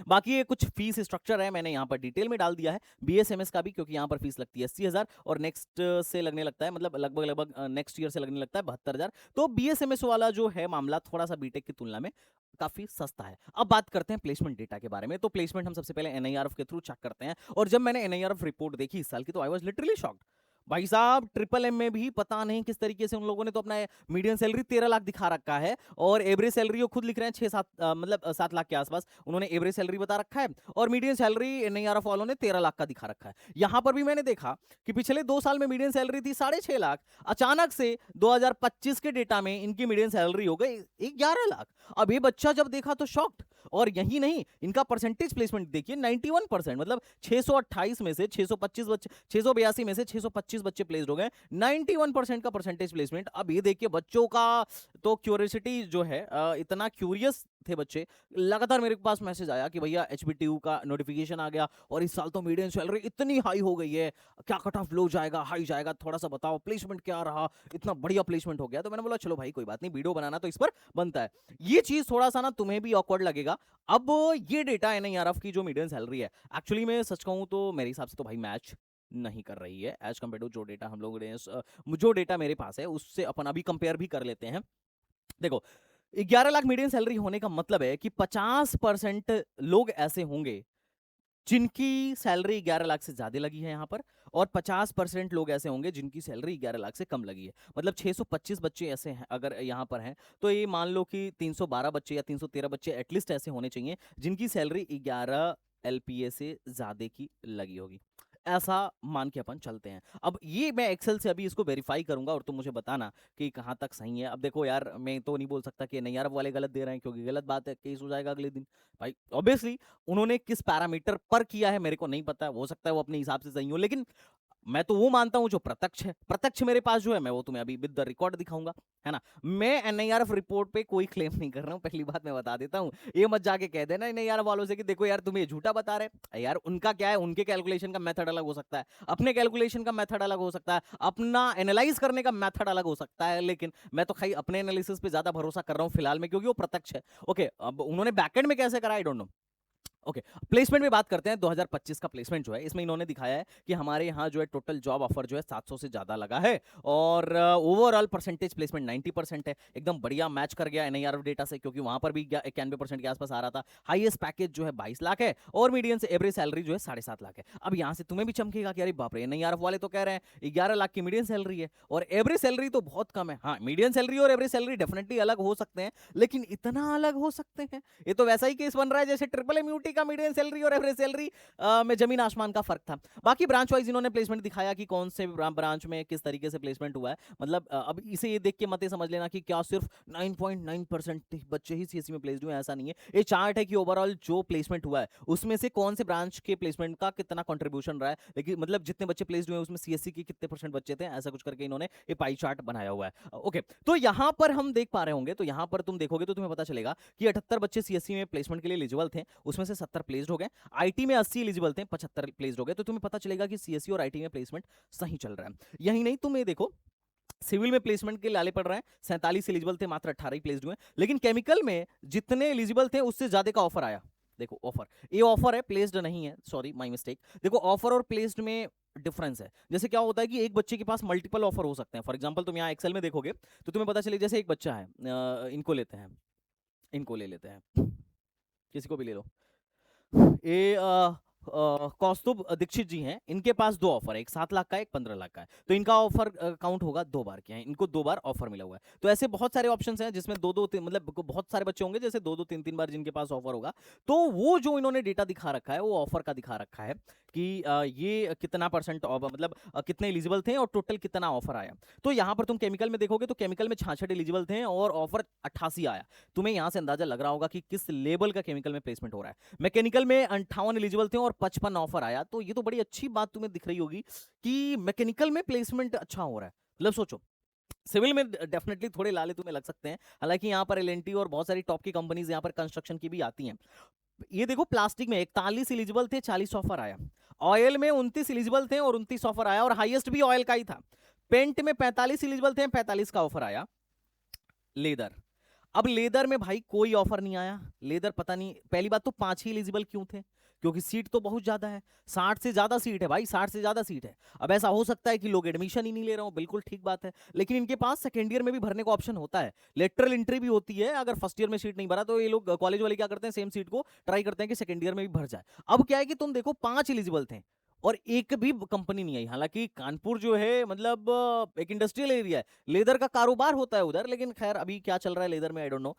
बाकी ये कुछ फीस स्ट्रक्चर है, मैंने यहाँ पर डिटेल में डाल दिया है। BSMS का भी, क्योंकि यहाँ पर फीस लगती है 80,000 और नेक्स्ट से लगने लगता है, मतलब लगभग लगभग नेक्स्ट ईयर से लगने लगता है 72,000। तो BSMS वाला जो है मामला थोड़ा सा बीटेक की तुलना में काफी सस्ता है। अब बात करते हैं प्लेसमेंट डेटा के बारे में। तो प्लेसमेंट हम सबसे पहले NIRF के थ्रू चेक करते हैं, और जब मैंने NIRF रिपोर्ट देखी इस साल की तो आई वाज लिटरली शॉक्ड। भाई साहब MMM में भी पता नहीं किस तरीके से उन लोगों ने तो अपना मीडियम सैलरी 13 लाख दिखा रखा है, और एवरेज सैलरी वो खुद लिख रहे हैं 6-7 मतलब 7 लाख के आसपास उन्होंने एवरेज सैलरी बता रखा है, और मीडियम सैलरी NIRF वालों ने 13 लाख का दिखा रखा है। यहां पर भी मैंने देखा कि पिछले 2 साल में मीडियम सैलरी थी 6.5 लाख, अचानक से 2025 के डेटा में इनकी मीडियम सैलरी हो गई 11 लाख। अब ये बच्चा जब देखा तो शॉक्ड। और यही नहीं, इनका परसेंटेज प्लेसमेंट देखिए 91%, मतलब 628 में से 625 बच्चे, 682 में से 625 बच्चे प्लेस्ड हो गए, 91% का परसेंटेज प्लेसमेंट। अब ये देखिए बच्चों का तो क्यूरियोसिटी जो है, इतना क्यूरियस थे बच्चे। लगातार मेरे पास मैसेज आया कि भैया HBTU का नोटिफिकेशन आ गया और इस साल तो मीडियम सैलरी इतनी हाई हो गई है, क्या कट ऑफ लो जाएगा, हाई जाएगा, थोड़ा सा बताओ, प्लेसमेंट क्या रहा, इतना बढ़िया प्लेसमेंट हो गया। तो मैंने बोला चलो भाई कोई बात नहीं, वीडियो बनाना तो इस पर बनता है। ये चीज थोड़ा सा ना तुम्हें भी ऑकवर्ड लगेगा। अब ये डेटा NIRF की जो मीडियम सैलरी है, एक्चुअली मैं सच कहूं तो मेरे हिसाब से तो भाई मैच नहीं कर रही है एज कम्पेयर टू जो डेटा हम लोग ने, जो डेटा मेरे पास है उससे अपन अभी कंपेयर भी कर लेते हैं। देखो 11 लाख मीडियम सैलरी होने का मतलब है कि 50% लोग ऐसे होंगे जिनकी सैलरी 11 लाख से ज्यादा लगी है यहाँ पर, और 50% लोग ऐसे होंगे जिनकी सैलरी 11 लाख से कम लगी है। मतलब 625 बच्चे ऐसे हैं अगर यहाँ पर हैं, तो ये मान लो कि 312 बच्चे या 313 बच्चे एटलीस्ट ऐसे होने चाहिए जिनकी सैलरी 11 LPA से ज्यादा की लगी होगी। ऐसा मान के अपन चलते हैं। अब ये मैं एक्सेल से अभी इसको वेरीफाई करूंगा और तुम मुझे बताना कि कहाँ तक सही है। अब देखो यार, मैं तो नहीं बोल सकता कि नहीं यार वाले गलत दे रहे हैं, क्योंकि गलत बात है, केस हो जाएगा अगले दिन। भाई ऑब्वियसली उन्होंने किस पैरामीटर पर किया है मेरे को नहीं पता, हो सकता है वो अपने हिसाब से सही हो, लेकिन मैं तो वो मानता हूं जो प्रत्यक्ष है। प्रत्यक्ष मेरे पास जो है मैं वो तुम्हें अभी विद द रिकॉर्ड दिखाऊंगा, है ना। मैं NIRF रिपोर्ट पे कोई क्लेम नहीं कर रहा हूं, पहली बात मैं बता देता हूं। ये मत जाके कह देना NIRF वालों से कि देखो यार तुम्हें झूठा बता रहे यार। उनका क्या है, उनके कैलकुलेशन का मेथड अलग हो सकता है, अपने कैलकुलेशन का मेथड अलग हो सकता है, अपना एनालाइज करने का मेथड अलग हो सकता है, लेकिन मैं तो खाली अपने एनालिसिस पे ज्यादा भरोसा कर रहा हूं फिलहाल में, क्योंकि वो प्रत्यक्ष है। ओके, अब उन्होंने बैकएंड में कैसे करा I don't know. Okay, placement में बात करते हैं। 2025 का प्लेसमेंट जो है इसमें इन्होंने दिखाया है कि हमारे यहाँ जो है टोटल जॉब ऑफर जो है 700 से ज्यादा लगा है और ओवरऑल परसेंटेज प्लेसमेंट 90% है। एकदम बढ़िया मैच कर गया एनआईआरएफ डेटा से, क्योंकि वहां पर भी 91% के आसपास आ रहा था। हाईएस्ट पैकेज जो है 22 लाख है और मीडियन से एवरेज सैलरी जो है 7.5 लाख है। अब यहाँ से तुम्हें भी चमकेगा कि अरे बाप रे, एनआईआरएफ वाले तो कह रहे हैं 11 लाख की मीडियन सैलरी है और एवरेज सैलरी तो बहुत कम है। हाँ, मीडियन सैलरी और एवरेज सैलरी डेफिनेटली अलग हो सकते हैं, लेकिन इतना अलग हो सकते हैं? ये तो वैसा ही केस बन रहा है जैसे ट्रिपल एमयूटी का मीडियन सैलरी और एवरेज सैलरी में जमीन आसमान का फर्क था। बाकी ब्रांच वाइज इन्होंने प्लेसमेंट दिखाया कि कौन से ब्रांच में किस तरीके से प्लेसमेंट हुआ है। मतलब अब इसे ये देख के मत समझ लेना कि क्या सिर्फ 9.9% बच्चे ही सीएससी में प्लेस्ड हुए, ऐसा नहीं है। ये चार्ट है कि ओवरऑल जो प्लेसमेंट हुआ है उसमें से कौन से ब्रांच के प्लेसमेंट का कितना कंट्रीब्यूशन रहा है, लेकिन मतलब जितने बच्चे प्लेस्ड हुए उसमें सीएससी के कितने परसेंट बच्चे थे, ऐसा कुछ करके इन्होंने ये पाई चार्ट बनाया हुआ है। ओके, तो यहां पर हम देख पा रहे होंगे, तो यहां पर तुम देखोगे तो तुम्हें पता चलेगा कि 78 बच्चे सीएससी में प्लेसमेंट के लिए एलिजिबल थे, उसमें से 70 प्लेस्ड हो गए। आईटी में 80 एलिजिबल थे, 75 प्लेस्ड हो गए। तो तुम्हें पता चलेगा कि सीएससी और आईटी में प्लेसमेंट सही चल रहा है। यही नहीं, तुम ये देखो सिविल में प्लेसमेंट के लाले पड़ रहे हैं, 47 एलिजिबल थे, मात्र 18 ही प्लेस्ड हुए। लेकिन केमिकल में जितने एलिजिबल थे उससे ज्यादा का ऑफर आया। देखो ऑफर, ये ऑफर है, प्लेस्ड नहीं है, सॉरी माय मिस्टेक। देखो ऑफर और प्लेस्ड में डिफरेंस है। जैसे क्या होता है कि एक बच्चे के पास मल्टीपल ऑफर हो सकते हैं। फॉर एग्जांपल तुम यहाँ एक्सेल में देखोगे तो तुम्हें पता चले, जैसे एक बच्चा है, इनको लेते हैं, इनको ले लेते हैं, किसी को भी ले लो। ये कौस्तुभ दीक्षित जी हैं, इनके पास दो ऑफर है, एक 7 लाख का है, एक 15 लाख का है। तो इनका ऑफर काउंट होगा 2 बार के हैं, इनको 2 बार ऑफर मिला हुआ है। तो ऐसे बहुत सारे ऑप्शंस हैं जिसमें दो दो मतलब बहुत सारे बच्चे होंगे जैसे 2-2 3-3 बार जिनके पास ऑफर होगा। तो वो जो इन्होंने डेटा दिखा रखा है वो ऑफर का दिखा रखा है कि ये कितना परसेंट मतलब कितने एलिजिबल थे और टोटल कितना ऑफर आया। तो यहाँ पर तुम केमिकल में देखोगे तो केमिकल में 66 एलिजिबल थे और ऑफर 88 आया। तुम्हें यहाँ से अंदाजा लग रहा होगा कि किस लेवल का केमिकल में प्लेसमेंट हो रहा है। मैकेनिकल में 58 एलिजिबल थे और 55 ऑफर आया। तो ये तो बड़ी अच्छी बात तुम्हें दिख रही होगी कि मैकेनिकल में प्लेसमेंट अच्छा हो रहा है। मतलब सोचो, सिविल में डेफिनेटली थोड़े लाले तुम्हें लग सकते हैं, हालांकि यहाँ पर एलएनटी और बहुत सारी टॉप की कंपनीज यहाँ पर कंस्ट्रक्शन की भी आती हैं। ये देखो प्लास्टिक में 41 एलिजिबल थे, 40 ऑफर आया। ऑयल में 29 एलिजिबल थे और 29 ऑफर आया और हाईएस्ट भी ऑयल का ही था। पेंट में 45 एलिजिबल थे, 45 का ऑफर आया। लेदर, अब लेदर में भाई कोई ऑफर नहीं आया। लेदर पता नहीं, पहली बात तो 5 ही एलिजिबल क्यों थे, क्योंकि सीट तो बहुत ज्यादा है, 60 से ज्यादा सीट है भाई, 60 से ज्यादा सीट है। अब ऐसा हो सकता है कि लोग एडमिशन ही नहीं ले रहे हो, बिल्कुल ठीक बात है, लेकिन इनके पास सेकेंड ईयर में भी भरने का ऑप्शन होता है, लेटरल एंट्री भी होती है। अगर फर्स्ट ईयर में सीट नहीं भरा तो ये लोग कॉलेज वाले क्या करते हैं, सेम सीट को ट्राई करते हैं कि सेकेंड ईयर में भी भर जाए। अब क्या है कि तुम देखो 5 एलिजिबल थे और एक भी कंपनी नहीं आई। हालांकि कानपुर जो है मतलब एक इंडस्ट्रियल एरिया है, लेदर का कारोबार होता है उधर, लेकिन खैर अभी क्या चल रहा है लेदर में I don't know.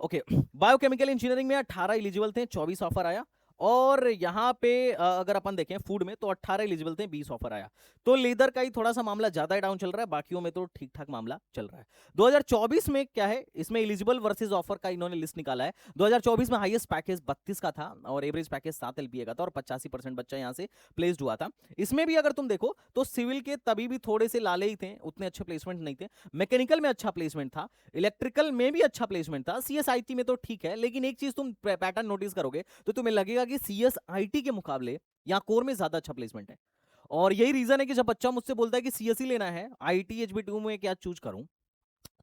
Okay, biochemical engineering में 18 एलिजिबल थे, 24 ऑफर आया। और यहाँ पे अगर अपन देखें फूड में तो 18 एलिजिबल थे, 20 ऑफर आया। तो लेदर का ही थोड़ा सा मामला ज्यादा डाउन चल रहा है, बाकियों में तो ठीक ठाक मामला चल रहा है। 2024 में क्या है, इसमें एलिजिबल वर्सेस ऑफर का इन्होंने लिस्ट निकाला है। 2024 में हाईएस्ट पैकेज 32 का था और एवरेज पैकेज 7 एलपीए का था और 85% बच्चा यहाँ से प्लेस्ड हुआ था। इसमें भी अगर तुम देखो तो सिविल के तभी भी थोड़े से लाले ही थे, उतने अच्छे प्लेसमेंट नहीं थे। मैकेनिकल में अच्छा प्लेसमेंट था, इलेक्ट्रिकल में भी अच्छा प्लेसमेंट था, सीएसआईटी में तो ठीक है। लेकिन एक चीज तुम पैटर्न नोटिस करोगे तो तुम्हें लगेगा कि सीएसआईटी के मुकाबले यहाँ कोर में ज्यादा अच्छा प्लेसमेंट है। और यही रीजन है कि जब बच्चा मुझसे बोलता है कि सीएससी लेना है, आईटी एचबीटीयू में क्या चूज करूं,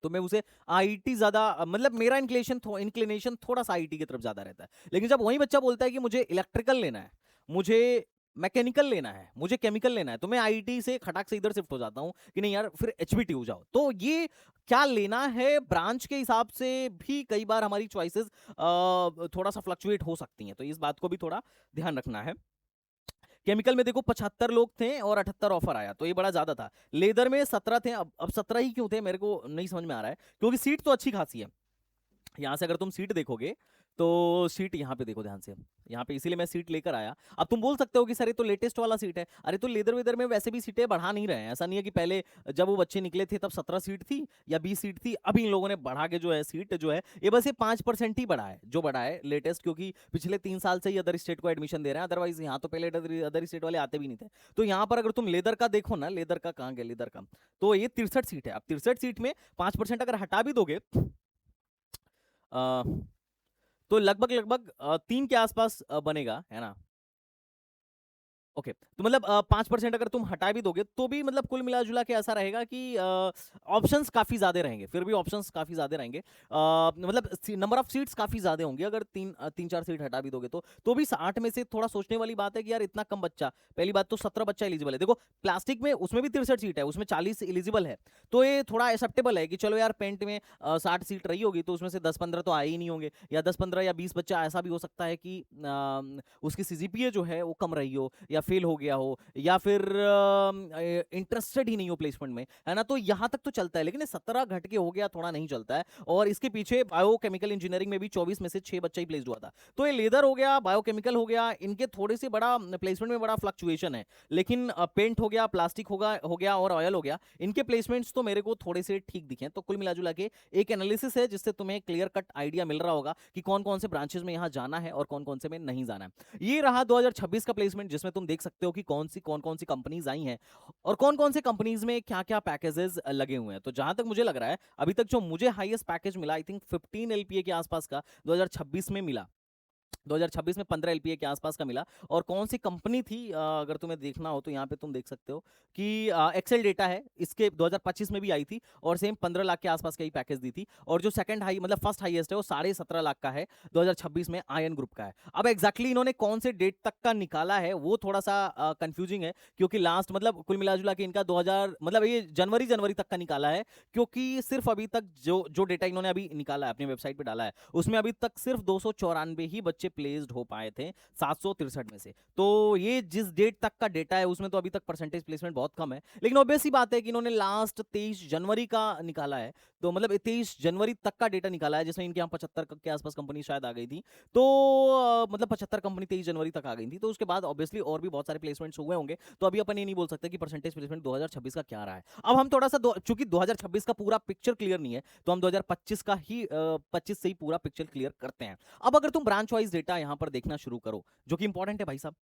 तो मैं उसे आईटी ज्यादा, मतलब मेरा इंक्लिनेशन थोड़ा सा आईटी की तरफ ज्यादा रहता है। लेकिन जब वही बच्चा बोलता है कि मुझे इलेक्ट्रिकल लेना है, मुझे मैकेनिकल लेना है, मुझे केमिकल लेना है, तो मैं आईटी से खटाक से इधर शिफ्ट हो जाता हूं कि नहीं यार फिर एचबीटीयू जाओ। तो ये क्या लेना है ब्रांच के हिसाब से भी कई बार हमारी चॉइसेस थोड़ा सा फ्लक्चुएट हो सकती हैं, तो इस बात को भी थोड़ा ध्यान रखना है। केमिकल में देखो 75 लोग थे और 78 ऑफर आया, तो ये बड़ा ज्यादा था। लेदर में 17 थे, अब 17 ही क्यों थे मेरे को नहीं समझ में आ रहा है, क्योंकि सीट तो अच्छी खासी है। यहां से अगर तुम सीट देखोगे तो सीट यहाँ पे देखो ध्यान से, यहाँ पे इसीलिए मैं सीट लेकर आया। अब तुम बोल सकते हो कि सर ये तो लेटेस्ट वाला सीट है। अरे तो लेदर वेदर में वैसे भी सीटें बढ़ा नहीं रहे हैं, ऐसा नहीं है कि पहले जब वो बच्चे निकले थे तब 17 सीट थी या 20 सीट थी, अब इन लोगों ने बढ़ा के जो है सीट जो है ये बस ये 5% ही बढ़ा है, जो बढ़ा है लेटेस्ट, क्योंकि पिछले 3 साल से ही अदर स्टेट को एडमिशन दे रहे हैं, अदरवाइज यहाँ तो पहले अदर स्टेट वाले आते भी नहीं थे। तो यहाँ पर अगर तुम लेदर का देखो ना, लेदर का कहाँ गया लेदर का, तो ये 63 सीट है। अब 63 सीट में 5% अगर हटा भी दोगे अ, तो लगभग लगभग 3 के आसपास बनेगा, है ना। ओके, तो मतलब 5% अगर तुम हटा भी दोगे तो भी मतलब कुल मिला जुला के ऐसा रहेगा कि ऑप्शंस काफ़ी ज़्यादा रहेंगे, फिर भी ऑप्शंस काफ़ी ज़्यादा रहेंगे। मतलब नंबर ऑफ सीट्स काफ़ी ज़्यादा होंगे अगर तीन चार सीट हटा भी दोगे तो भी 60 में से थोड़ा सोचने वाली बात है कि यार इतना कम बच्चा, पहली बात तो 17 बच्चा एलिजिबल है। देखो प्लास्टिक में उसमें भी 63 सीट है, उसमें 40 एलिजिबल है, तो ये थोड़ा एक्सेप्टेबल है कि चलो यार पेंट में 60 सीट रही होगी तो उसमें से 10-15 तो आए ही नहीं होंगे, या 10-15 या 20 बच्चा ऐसा भी हो सकता है कि उसकी सीजीपीए जो है वो कम रही हो या फेल हो गया हो या फिर इंटरेस्टेड ही नहीं हो प्लेसमेंट में, है ना, तो यहां तक तो चलता है। लेकिन 17 घट के हो गया थोड़ा नहीं चलता है। और इसके पीछे बायोकेमिकल इंजीनियरिंग में भी 24 में से 6 बच्चा ही प्लेस्ड हुआ था। तो ये लेदर हो गया, बायोकेमिकल हो गया, इनके थोड़े से बड़ा प्लेसमेंट में बड़ा फ्लक्चुएशन है। लेकिन पेंट हो गया, प्लास्टिक हो गया और ऑयल हो गया, इनके प्लेसमेंट्स तो मेरे को थोड़े से ठीक दिखे। तो कुल मिला जुला के एक एनालिसिस है जिससे तुम्हें क्लियर कट आइडिया मिल रहा होगा कि कौन कौन से ब्रांचेस में यहाँ जाना है और कौन कौन से में नहीं जाना है। ये रहा 2026 का प्लेसमेंट, जिसमें तुम देख सकते हो कि कौन कौन सी कंपनीज आई हैं और कौन कौन से कंपनीज में क्या क्या पैकेजेस लगे हुए हैं। तो जहां तक मुझे लग रहा है अभी तक जो मुझे हाईएस्ट पैकेज मिला आई थिंक 15 एलपीए के आसपास का 2026 में मिला। 2026 में 15 एलपीए के आसपास का मिला। और कौन सी कंपनी थी अगर तुम्हें देखना हो तो यहाँ पे तुम देख सकते हो कि एक्सेल डेटा है, इसके 2025 में भी आई थी और सेम 15 लाख के आसपास का ही पैकेज दी थी। और जो सेकंड हाई मतलब फर्स्ट हाईएस्ट है वो 17.5 लाख का है, 2026 में आयन ग्रुप का है। अब एग्जैक्टली इन्होंने कौन से डेट तक का निकाला है वो थोड़ा सा कंफ्यूजिंग है, क्योंकि लास्ट मतलब कुल मिला जुला के इनका 2000 मतलब ये जनवरी तक का निकाला है, क्योंकि सिर्फ अभी तक जो जो डेटा इन्होंने अभी निकाला है अपनी वेबसाइट पे डाला है उसमें अभी तक सिर्फ 294 ही बच्चे प्लेस्ड हो पाए थे 763 में से। तो ये जिस डेट तक का डेटा है उसमें तो अभी तक परसेंटेज प्लेसमेंट बहुत कम है। लेकिन ऑब्वियस ही बात है कि इन्होंने लास्ट 23 जनवरी का निकाला है, तो मतलब 23 जनवरी तक का डेटा निकाला है, जिसमें इनके यहाँ 75 के आसपास कंपनी शायद आ गई थी। तो मतलब 75 कंपनी 23 जनवरी तक आ गई थी, तो उसके बाद ऑब्वियसली और भी बहुत सारे प्लेसमेंट्स हुए होंगे। तो अभी अपन ये नहीं बोल सकते कि परसेंटेज प्लेसमेंट 2026 का क्या रहा है। अब हम थोड़ा सा चूंकि 2026 का पूरा पिक्चर क्लियर नहीं है तो हम 2025 का ही 25 से ही पूरा पिक्चर क्लियर करते हैं। अब अगर तुम ब्रांच वाइज डेटा यहां पर देखना शुरू करो, जो कि इंपॉर्टेंट है भाई साहब,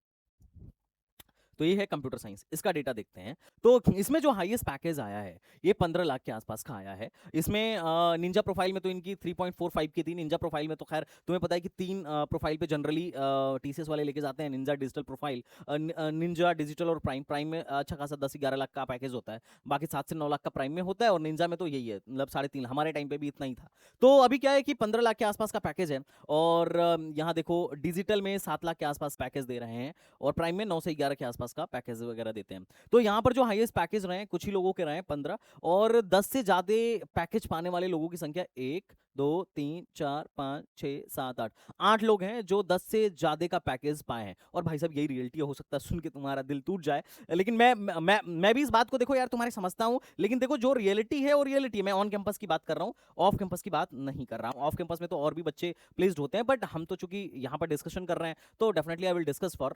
तो ये है कंप्यूटर साइंस, इसका डेटा देखते हैं। तो इसमें जो हाईएस्ट पैकेज आया है ये 15 लाख के आसपास का आया है। इसमें निंजा प्रोफाइल में तो इनकी 3.45 की थी। निंजा प्रोफाइल में तो खैर तुम्हें पता है कि तीन प्रोफाइल पे जनरली टीसीएस वाले लेके जाते हैं, Ninja digital profile, Ninja digital और प्राइम। प्राइम में अच्छा खासा 10-11 लाख का पैकेज होता है, बाकी 7 से 9 लाख का प्राइम में होता है, और निंजा में तो यही है, मतलब 3.5 हमारे टाइम पे भी इतना ही था। तो अभी क्या है कि 15 लाख के आसपास का पैकेज है, और यहाँ देखो डिजिटल में 7 लाख के आसपास पैकेज दे रहे हैं, और प्राइम में 9 से 11 के आसपास का पैकेज वगैरह देते हैं। तो यहाँ पर जो हाईएस्ट पैकेज रहे हैं कुछ ही लोगों के रहे हैं 15, और 10 से ज्यादा पैकेज पाने वाले लोगों की संख्या 1 2 3 4 5 6 7 8 8 लोग हैं जो 10 से ज्यादा का पैकेज पाए हैं। और भाई साहब यही रियलिटी हो सकता है, सुन के तुम्हारा दिल टूट जाए, लेकिन मैं भी इस बात को देखो यार तुम्हारे समझता हूँ, लेकिन देखो जो रियलिटी है वो रियलिटी है। मैं ऑन कैंपस की बात कर रहा हूँ, ऑफ कैंपस की बात नहीं कर रहा हूँ। ऑफ कैंपस में तो और भी बच्चे प्लेस्ड होते हैं, बट हम तो चूंकि यहाँ पर डिस्कशन कर रहे हैं तो definitely I will discuss for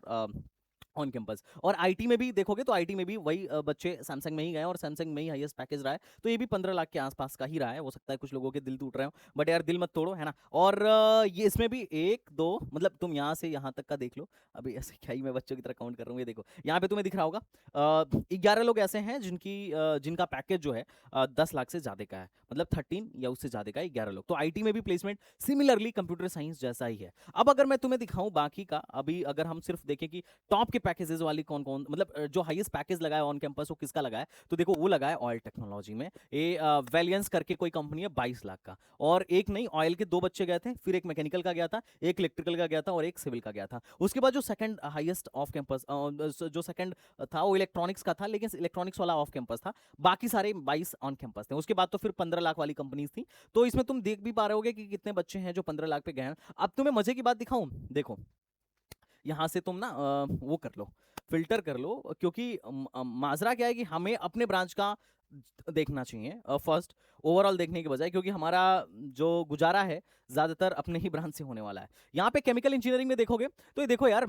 on campus. और आईटी में भी देखोगे तो आईटी में भी वही बच्चे सैमसंग में ही गए और सैमसंग में ही हाईएस्ट पैकेज रहा है, तो ये भी 15 लाख के आसपास का ही रहा है। हो सकता है कुछ लोगों के दिल टूट रहे हो, बट यार दिल मत तोड़ो, है ना। और ये इसमें भी 1 2 मतलब तुम यहाँ से यहाँ तक का देख लो। अभी ऐसे क्या ही मैं बच्चों की तरह काउंट कर रहा हूँ, ये देखो यहाँ पे तुम्हें दिख रहा होगा 11 लोग ऐसे हैं जिनका पैकेज जो है 10 लाख से ज्यादा का है, मतलब 13 या उससे ज्यादा का 11 लोग। तो आईटी में भी प्लेसमेंट सिमिलरली कंप्यूटर साइंस जैसा ही है। अब अगर मैं तुम्हें दिखाऊं बाकी का, अभी अगर हम सिर्फ देखें कि टॉप के पैकेजेस वाली कौन कौन, मतलब जो हाईएस्ट पैकेज लगाया ऑन कैंपस वो किसका लगाया, तो देखो वो लगाया ऑयल टेक्नोलॉजी में। ये वैलियंस करके कोई कंपनी है 22 लाख का। और एक नहीं, ऑयल के 2 बच्चे गए थे, फिर एक मैकेनिकल का गया था, एक इलेक्ट्रिकल का गया था और एक सिविल का गया था। उसके बाद जो सेकंड हाईएस्ट ऑफ कैंपस जो सेकंड था वो इलेक्ट्रॉनिक्स का था, लेकिन इलेक्ट्रॉनिक्स वाला ऑफ कैंपस था, बाकी सारे 22 ऑन कैंपस थे। उसके बाद तो फिर 15 लाख वाली कंपनीज थी। तो इसमें तुम देख भी पा रहे होगे कि कितने बच्चे हैं जो 15 लाख पे गए हैं। अब तुम्हें मजे की बात दिखाऊं, देखो यहाँ से तुम ना वो कर लो, फिल्टर कर लो, क्योंकि माजरा क्या है कि हमें अपने ब्रांच का देखना चाहिए फर्स्ट, ओवरऑल देखने के बजाय, क्योंकि हमारा जो गुजारा है ज्यादातर अपने ही ब्रांच से होने वाला है। यहाँ पे केमिकल इंजीनियरिंग में देखोगे तो ये देखो यार,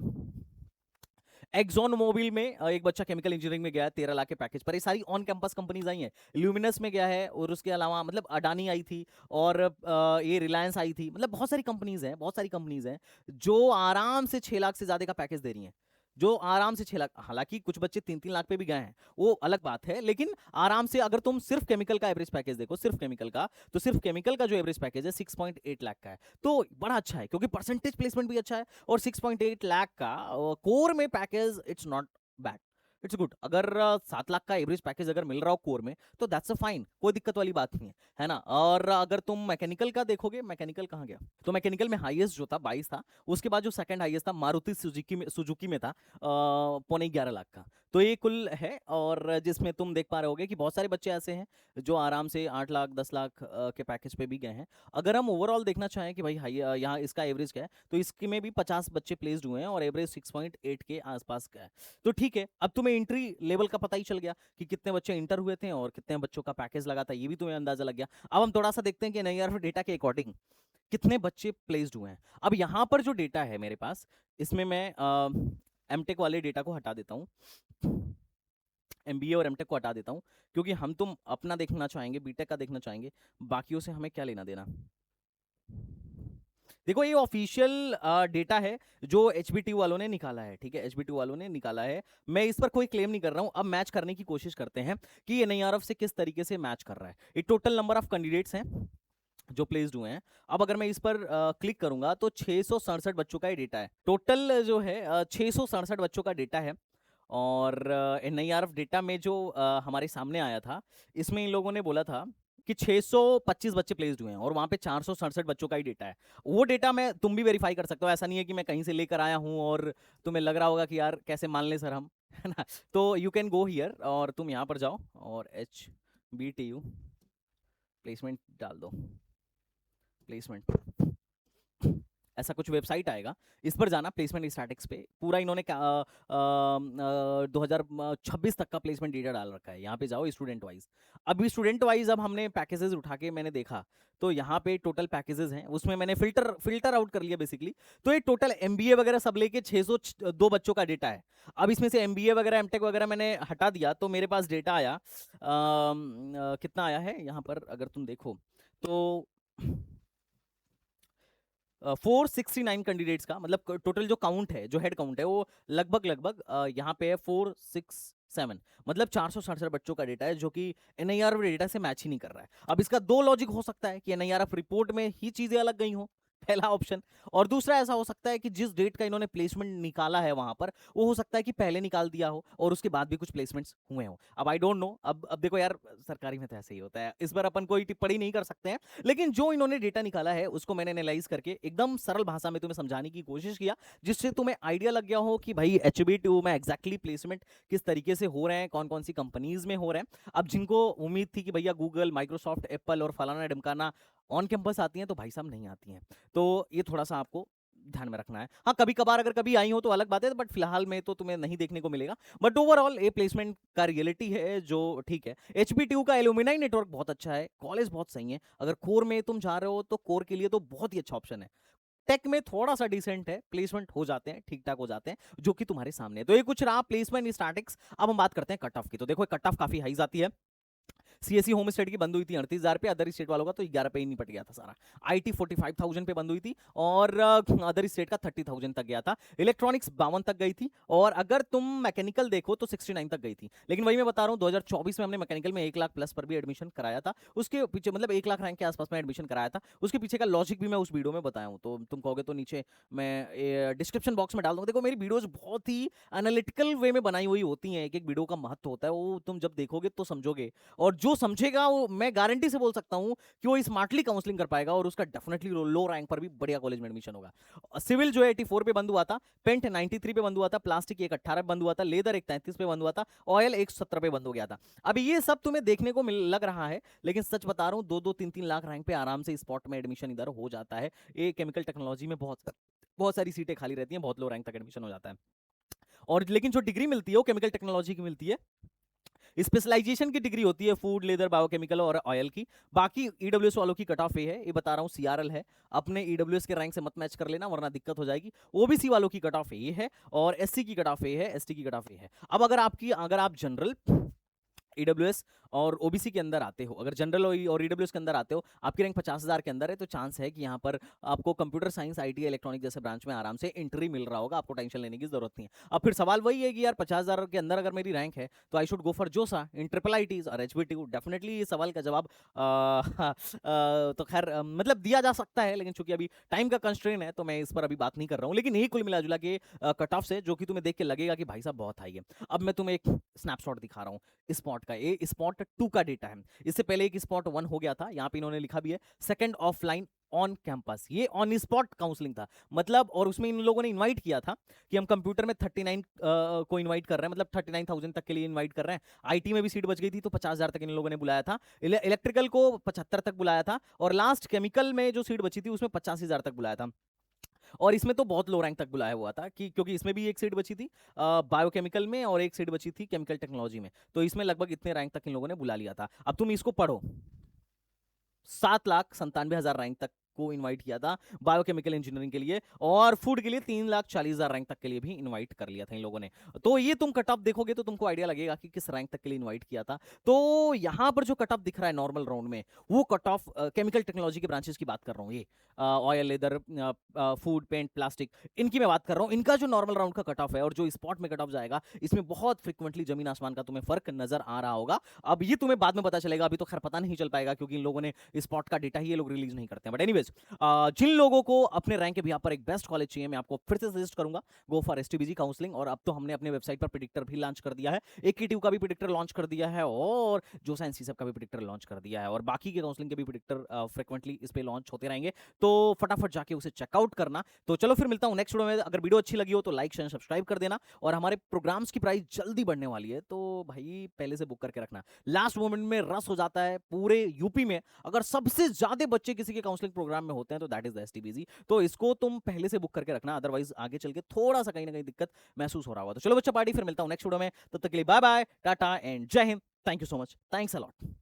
एक्सॉन मोबिल में एक बच्चा केमिकल इंजीनियरिंग में गया 13 लाख के पैकेज पर। ये सारी ऑन कैंपस कंपनीज आई हैं। ल्यूमिनस में गया है, और उसके अलावा मतलब अडानी आई थी, और ये रिलायंस आई थी, मतलब बहुत सारी कंपनीज हैं, बहुत सारी कंपनीज हैं जो आराम से 6 लाख से ज्यादा का पैकेज दे रही हैं। जो आराम से 6 लाख, हालांकि कुछ बच्चे 3-3 लाख पे भी गए हैं, वो अलग बात है, लेकिन आराम से अगर तुम सिर्फ केमिकल का एवरेज पैकेज देखो, सिर्फ केमिकल का, तो सिर्फ केमिकल का जो एवरेज पैकेज है 6.8 लाख का है। तो बड़ा अच्छा है क्योंकि परसेंटेज प्लेसमेंट भी अच्छा है, और 6.8 लाख का कोर में package, it's not bad, it's good. अगर 7 लाख का एवरेज पैकेज अगर मिल रहा हो कोर में, तो दैट्स अ फाइन, कोई दिक्कत वाली बात नहीं है ना। और अगर तुम मैकेनिकल का देखोगे, मैकेनिकल कहाँ गया, तो मैकेनिकल में हाईएस्ट जो था 22 था, उसके बाद जो सेकंड हाईएस्ट था मारुति सुजुकी में था 11.25 लाख का। तो ये कुल है, और जिसमें तुम देख पा रहे होगे कि बहुत सारे बच्चे ऐसे हैं जो आराम से 8 लाख 10 लाख के पैकेज पे भी गए हैं। अगर हम ओवरऑल देखना चाहें कि भाई हाई यहाँ इसका एवरेज क्या है, तो इसके में भी 50 बच्चे प्लेस्ड हुए हैं और एवरेज 6.8 के आसपास का है। तो ठीक है, अब तुम्हें एंट्री लेवल का पता ही चल गया कि कितने बच्चे इंटर हुए थे और कितने बच्चों का पैकेज लगा था, ये भी तुम्हें अंदाजा लग गया। अब हम थोड़ा सा देखते हैं कि नहीं यार, डेटा के अकॉर्डिंग कितने बच्चे प्लेस्ड हुए हैं। अब यहाँ पर जो डेटा है मेरे पास, इसमें मैं एमटेक वाले डेटा को हटा देता हूँ, एमबीए और एमटेक को हटा देता हूँ, क्योंकि हम तुम अपना देखना चाहेंगे, बीटेक का देखना चाहेंगे, बाकियों से हमें क्या लेना देना। देखो ये ऑफिशियल डेटा है जो एचबीटी वालों ने निकाला है, ठीक है, एचबीटी वालों ने निकाला है। मैं इस पर कोई क्लेम नहीं कर रहा हूं। अब मैच करने की कोशिश करते हैं कि ये एनआईआरएफ से किस तरीके से मैच कर रहा है। ये टोटल नंबर ऑफ कैंडिडेट्स हैं जो प्लेस्ड हुए हैं। अब अगर मैं इस पर क्लिक करूंगा तो 667 बच्चों का ये डेटा है, टोटल जो है 667 बच्चों का डेटा है। और एनआईआरएफ डेटा में जो हमारे सामने आया था, इसमें इन लोगों ने बोला था कि 625 बच्चे प्लेस्ड हुए हैं, और वहां पे 467 बच्चों का ही डेटा है। वो डेटा मैं तुम भी वेरीफाई कर सकते हो, ऐसा नहीं है कि मैं कहीं से लेकर आया हूं और तुम्हें लग रहा होगा कि यार कैसे मान ले सर हम, है ना। तो यू कैन गो हियर और तुम यहां पर जाओ और HBTU प्लेसमेंट डाल दो, प्लेसमेंट, ऐसा कुछ वेबसाइट आएगा, इस पर जाना, प्लेसमेंट स्टैटिक्स पे पूरा इन्होंने 2026 तक का प्लेसमेंट डेटा डाल रखा है। यहाँ पे जाओ स्टूडेंट वाइज। अभी स्टूडेंट वाइज अब हमने पैकेजेस उठा के मैंने देखा, तो यहाँ पे टोटल पैकेजेस हैं, उसमें मैंने फिल्टर आउट कर लिया बेसिकली। तो ये टोटल एमबीए वगैरह सब लेके 602 बच्चों का डेटा है। अब इसमें से एमबीए वगैरह एमटेक वगैरह मैंने हटा दिया, तो मेरे पास डेटा आया कितना आया है यहाँ पर अगर तुम देखो तो 469 कैंडिडेट्स का, मतलब टोटल जो काउंट है, जो हेड काउंट है, वो लगभग यहाँ पे है 467, मतलब 467 बच्चों का डेटा है, जो कि एनआईआरएफ डेटा से मैच ही नहीं कर रहा है। अब इसका दो लॉजिक हो सकता है कि एनआईआरएफ रिपोर्ट में ही चीजें अलग गई हो, पहला ऑप्शन, और दूसरा ऐसा हो सकता है कि जिस डेट का इन्होंने प्लेसमेंट निकाला है वहां पर, वो हो सकता है कि पहले निकाल दिया हो और उसके बाद भी कुछ प्लेसमेंट्स हुए हो। अब आई डोंट नो, अब देखो यार, सरकारी में तो ऐसे ही होता है, इस पर अपन कोई टिप्पणी नहीं कर सकते हैं, लेकिन जो इन्होंने डेटा निकाला है उसको मैंने एनालाइज करके एकदम सरल भाषा में तुम्हें समझाने की कोशिश किया, जिससे तुम्हें आइडिया लग गया हो कि भाई HBTU में एग्जैक्टली प्लेसमेंट किस तरीके से हो रहे हैं, कौन कौन सी कंपनीज में हो रहे हैं। अब जिनको उम्मीद थी कि भैया गूगल, माइक्रोसॉफ्ट, एप्पल और फलाना ढिमकाना ऑन कैंपस आती हैं, तो भाई साहब नहीं आती हैं। तो ये थोड़ा सा आपको ध्यान में रखना है। हाँ, कभी कभार अगर कभी आई हो तो अलग बात है, बट फिलहाल में तो तुम्हें नहीं देखने को मिलेगा। बट ओवरऑल ये प्लेसमेंट का रियलिटी है जो ठीक है। HBTU का एलुमिनाई नेटवर्क बहुत अच्छा है, कॉलेज बहुत सही है। अगर कोर में तुम जा रहे हो तो कोर के लिए तो बहुत ही अच्छा ऑप्शन है। टेक में थोड़ा सा डिसेंट है, प्लेसमेंट हो जाते हैं, ठीक ठाक हो जाते हैं, जो कि तुम्हारे सामने है। तो ये कुछ रहा प्लेसमेंट स्टैटिक्स। अब हम बात करते हैं कट ऑफ की। तो देखो कट ऑफ काफी हाई जाती है। सीएससी होम स्टेट की बंद हुई थी 38,000 पे, अदर स्टेट वालों का तो 11 पे ही निपट गया था सारा। आईटी 45,000 पे बंद हुई थी, और अदर स्टेट का 30,000 तक गया था। इलेक्ट्रॉनिक्स 52 तक गई थी, और अगर तुम मैकेनिकल देखो तो 69 तक गई थी। लेकिन वही मैं बता रहा हूँ, 2024 में हमने मैकेनिकल में 1 लाख प्लस पर भी एडमिशन कराया था। उसके पीछे मतलब 1 लाख रैंक के आसपास में एडमिशन कराया था। उसके पीछे का लॉजिक भी मैं उस वीडियो में बताया हूँ, तो तुम कहोगे तो नीचे मैं डिस्क्रिप्शन बॉक्स में डाल दूंगा। देखो मेरी वीडियोज बहुत ही एनालिटिकल वे में बनाई हुई होती हैं, एक एक वीडियो का महत्व होता है, वो तुम जब देखोगे तो समझोगे, और जो समझेगा वो मैं गारंटी से बोल सकता हूं कि वो स्मार्टली काउंसलिंग कर पाएगा, और उसका डेफिनेटली लो रैंक पर भी बढ़िया कॉलेज में एडमिशन होगा। सिविल जो है 84 पे बंद हुआ था, पेंट 93 पे बंद हुआ था, प्लास्टिक 118 पे बंद हुआ था, लेदर 133 पे बंद हुआ था, ऑयल 117 पे बंद हो गया था। अब ये सब तुम्हें देखने को लग रहा है, लेकिन सच बता रहा हूं 2-2 3-3 लाख रैंक पे आराम से स्पॉट में एडमिशन इधर हो जाता है। ये केमिकल टेक्नोलॉजी में बहुत सारी सीटें खाली रहती हैं, बहुत लो रैंक तक एडमिशन हो जाता है। और लेकिन जो डिग्री मिलती है वो केमिकल टेक्नोलॉजी की मिलती है। स्पेशलाइजेशन की डिग्री होती है फूड, लेदर, बायोकेमिकल और ऑयल की। बाकी ईडब्ल्यूएस वालों की कट ऑफ ये है, ये बता रहा हूँ सीआरएल है, अपने ईडब्ल्यूएस के रैंक से मत मैच कर लेना वरना दिक्कत हो जाएगी। ओबीसी वालों की कट ऑफ ये है, और एससी की कट ऑफ ये है, एसटी की कट ऑफ ये है। अब अगर आप जनरल, ईडब्ल्यूएस और ओबीसी के अंदर आते हो, अगर जनरल और ईडब्ल्यूएस के अंदर आते हो, आपकी रैंक 50,000 के अंदर है, तो चांस है कि यहाँ पर आपको कंप्यूटर साइंस, आईटी, इलेक्ट्रॉनिक जैसे ब्रांच में आराम से एंट्री मिल रहा होगा, आपको टेंशन लेने की जरूरत नहीं है। अब फिर सवाल वही है कि यार 50,000 के अंदर अगर मेरी रैंक है तो आई शुड गो फॉर जोसा इन ट्रिपल आईटीज और एचबीटीयू। डेफिनेटली इस सवाल का जवाब तो खैर मतलब दिया जा सकता है, लेकिन चूंकि अभी टाइम का कंस्ट्रेन है तो मैं इस पर अभी बात नहीं कर रहा हूँ। लेकिन यही कुल मिला जुला के कट ऑफ से जो कि तुम्हें देख के लगेगा कि भाई साहब बहुत हाई है। अब मैं तुम्हें एक स्नैपशॉट दिखा रहा हूँ स्पॉट का। ये स्पॉट 2 का डेटा है, इससे पहले एक स्पॉट 1 हो गया था, यहाँ पे इन्होंने लिखा भी है सेकंड ऑफलाइन ऑन कैंपस, ये ऑन स्पॉट काउंसलिंग था मतलब। और उसमें इन लोगों ने इनवाइट किया था कि हम कंप्यूटर में 39 को इनवाइट कर रहे हैं, मतलब 39,000 तक के लिए इनवाइट कर रहे हैं। आईटी में भी सीट बच गई थी तो 50,000 तक इन लोगों ने बुलाया था, इलेक्ट्रिकल को 75 तक बुलाया था, और लास्ट केमिकल में जो सीट बची थी उसमें 85,000 तक बुलाया था। और इसमें तो बहुत लो रैंक तक बुलाया हुआ था कि क्योंकि इसमें भी एक सीट बची थी बायोकेमिकल में और एक सीट बची थी केमिकल टेक्नोलॉजी में, तो इसमें लगभग इतने रैंक तक इन लोगों ने बुला लिया था। अब तुम इसको पढ़ो, 7,97,000 रैंक तक को इनवाइट किया था बायोकेमिकल इंजीनियरिंग के लिए, और फूड के लिए 3,40,000 रैंक तक के लिए भी इनवाइट कर लिया था इन लोगों ने। तो ये तुम कट ऑफ देखोगे तो तुमको आइडिया लगेगा कि किस रैंक तक के लिए इनवाइट किया था। तो यहां पर जो कट ऑफ दिख रहा है नॉर्मल राउंड में, वो कट ऑफ केमिकल टेक्नोलॉजी के ब्रांचेस की बात कर रहा हूँ, ये oil, leather, food, paint, plastic, इनकी मैं बात कर रहा हूँ। इनका जो नॉर्मल राउंड का कट ऑफ है और जो स्पॉट में कट ऑफ जाएगा, इसमें बहुत फ्रिक्वेंटली जमीन आसमान का तुम्हें फर्क नजर आ रहा होगा। अब ये तुम्हें बाद में पता चलेगा, अभी तो खैर पता नहीं चल पाएगा क्योंकि इन लोगों ने स्पॉट का डेटा ही ये लोग रिलीज नहीं करते हैं। बट एनीवेज, जिन लोगों को अपने रैंक के भी यहाँ पर एक बेस्ट कॉलेज चाहिए, मैं आपको फिर से सजेस्ट करूंगा गो फॉर एसटीबीजी काउंसलिंग। और अब तो हमने अपने वेबसाइट पर प्रेडिक्टर भी लॉन्च कर दिया है, एकेटीयू का भी प्रेडिक्टर लॉन्च कर दिया है, और जो साइंस सब का भी प्रेडिक्टर लॉन्च कर दिया है, और बाकी के काउंसलिंग के भी प्रेडिक्टर फ्रिक्वेंटली इस पे लॉन्च होते रहेंगे, तो फटाफट जाके उसे चेकआउट करना। तो चलो फिर मिलता हूं नेक्स्ट वीडियो में। अगर वीडियो अच्छी लगी हो तो लाइक शेयर सब्सक्राइब कर देना, और हमारे प्रोग्राम्स की प्राइस जल्दी बढ़ने वाली है, तो भाई पहले से बुक करके रखना। लास्ट मोमेंट में रस हो जाता है पूरे यूपी में, अगर सबसे ज्यादा बच्चे किसी के काउंसलिंग प्रोग्राम में होते हैं तो दैट इज द एसटीबीजी। तो इसको तुम पहले से बुक करके रखना, अदरवाइज आगे चल के थोड़ा सा कहीं ना कहीं दिक्कत महसूस हो रहा होगा। तो चलो बच्चा पार्टी, फिर मिलता हूं नेक्स्ट वीडियो में, तब तक के लिए बाय बाय, टाटा एंड जय Hind. Thank you so much, thanks a lot.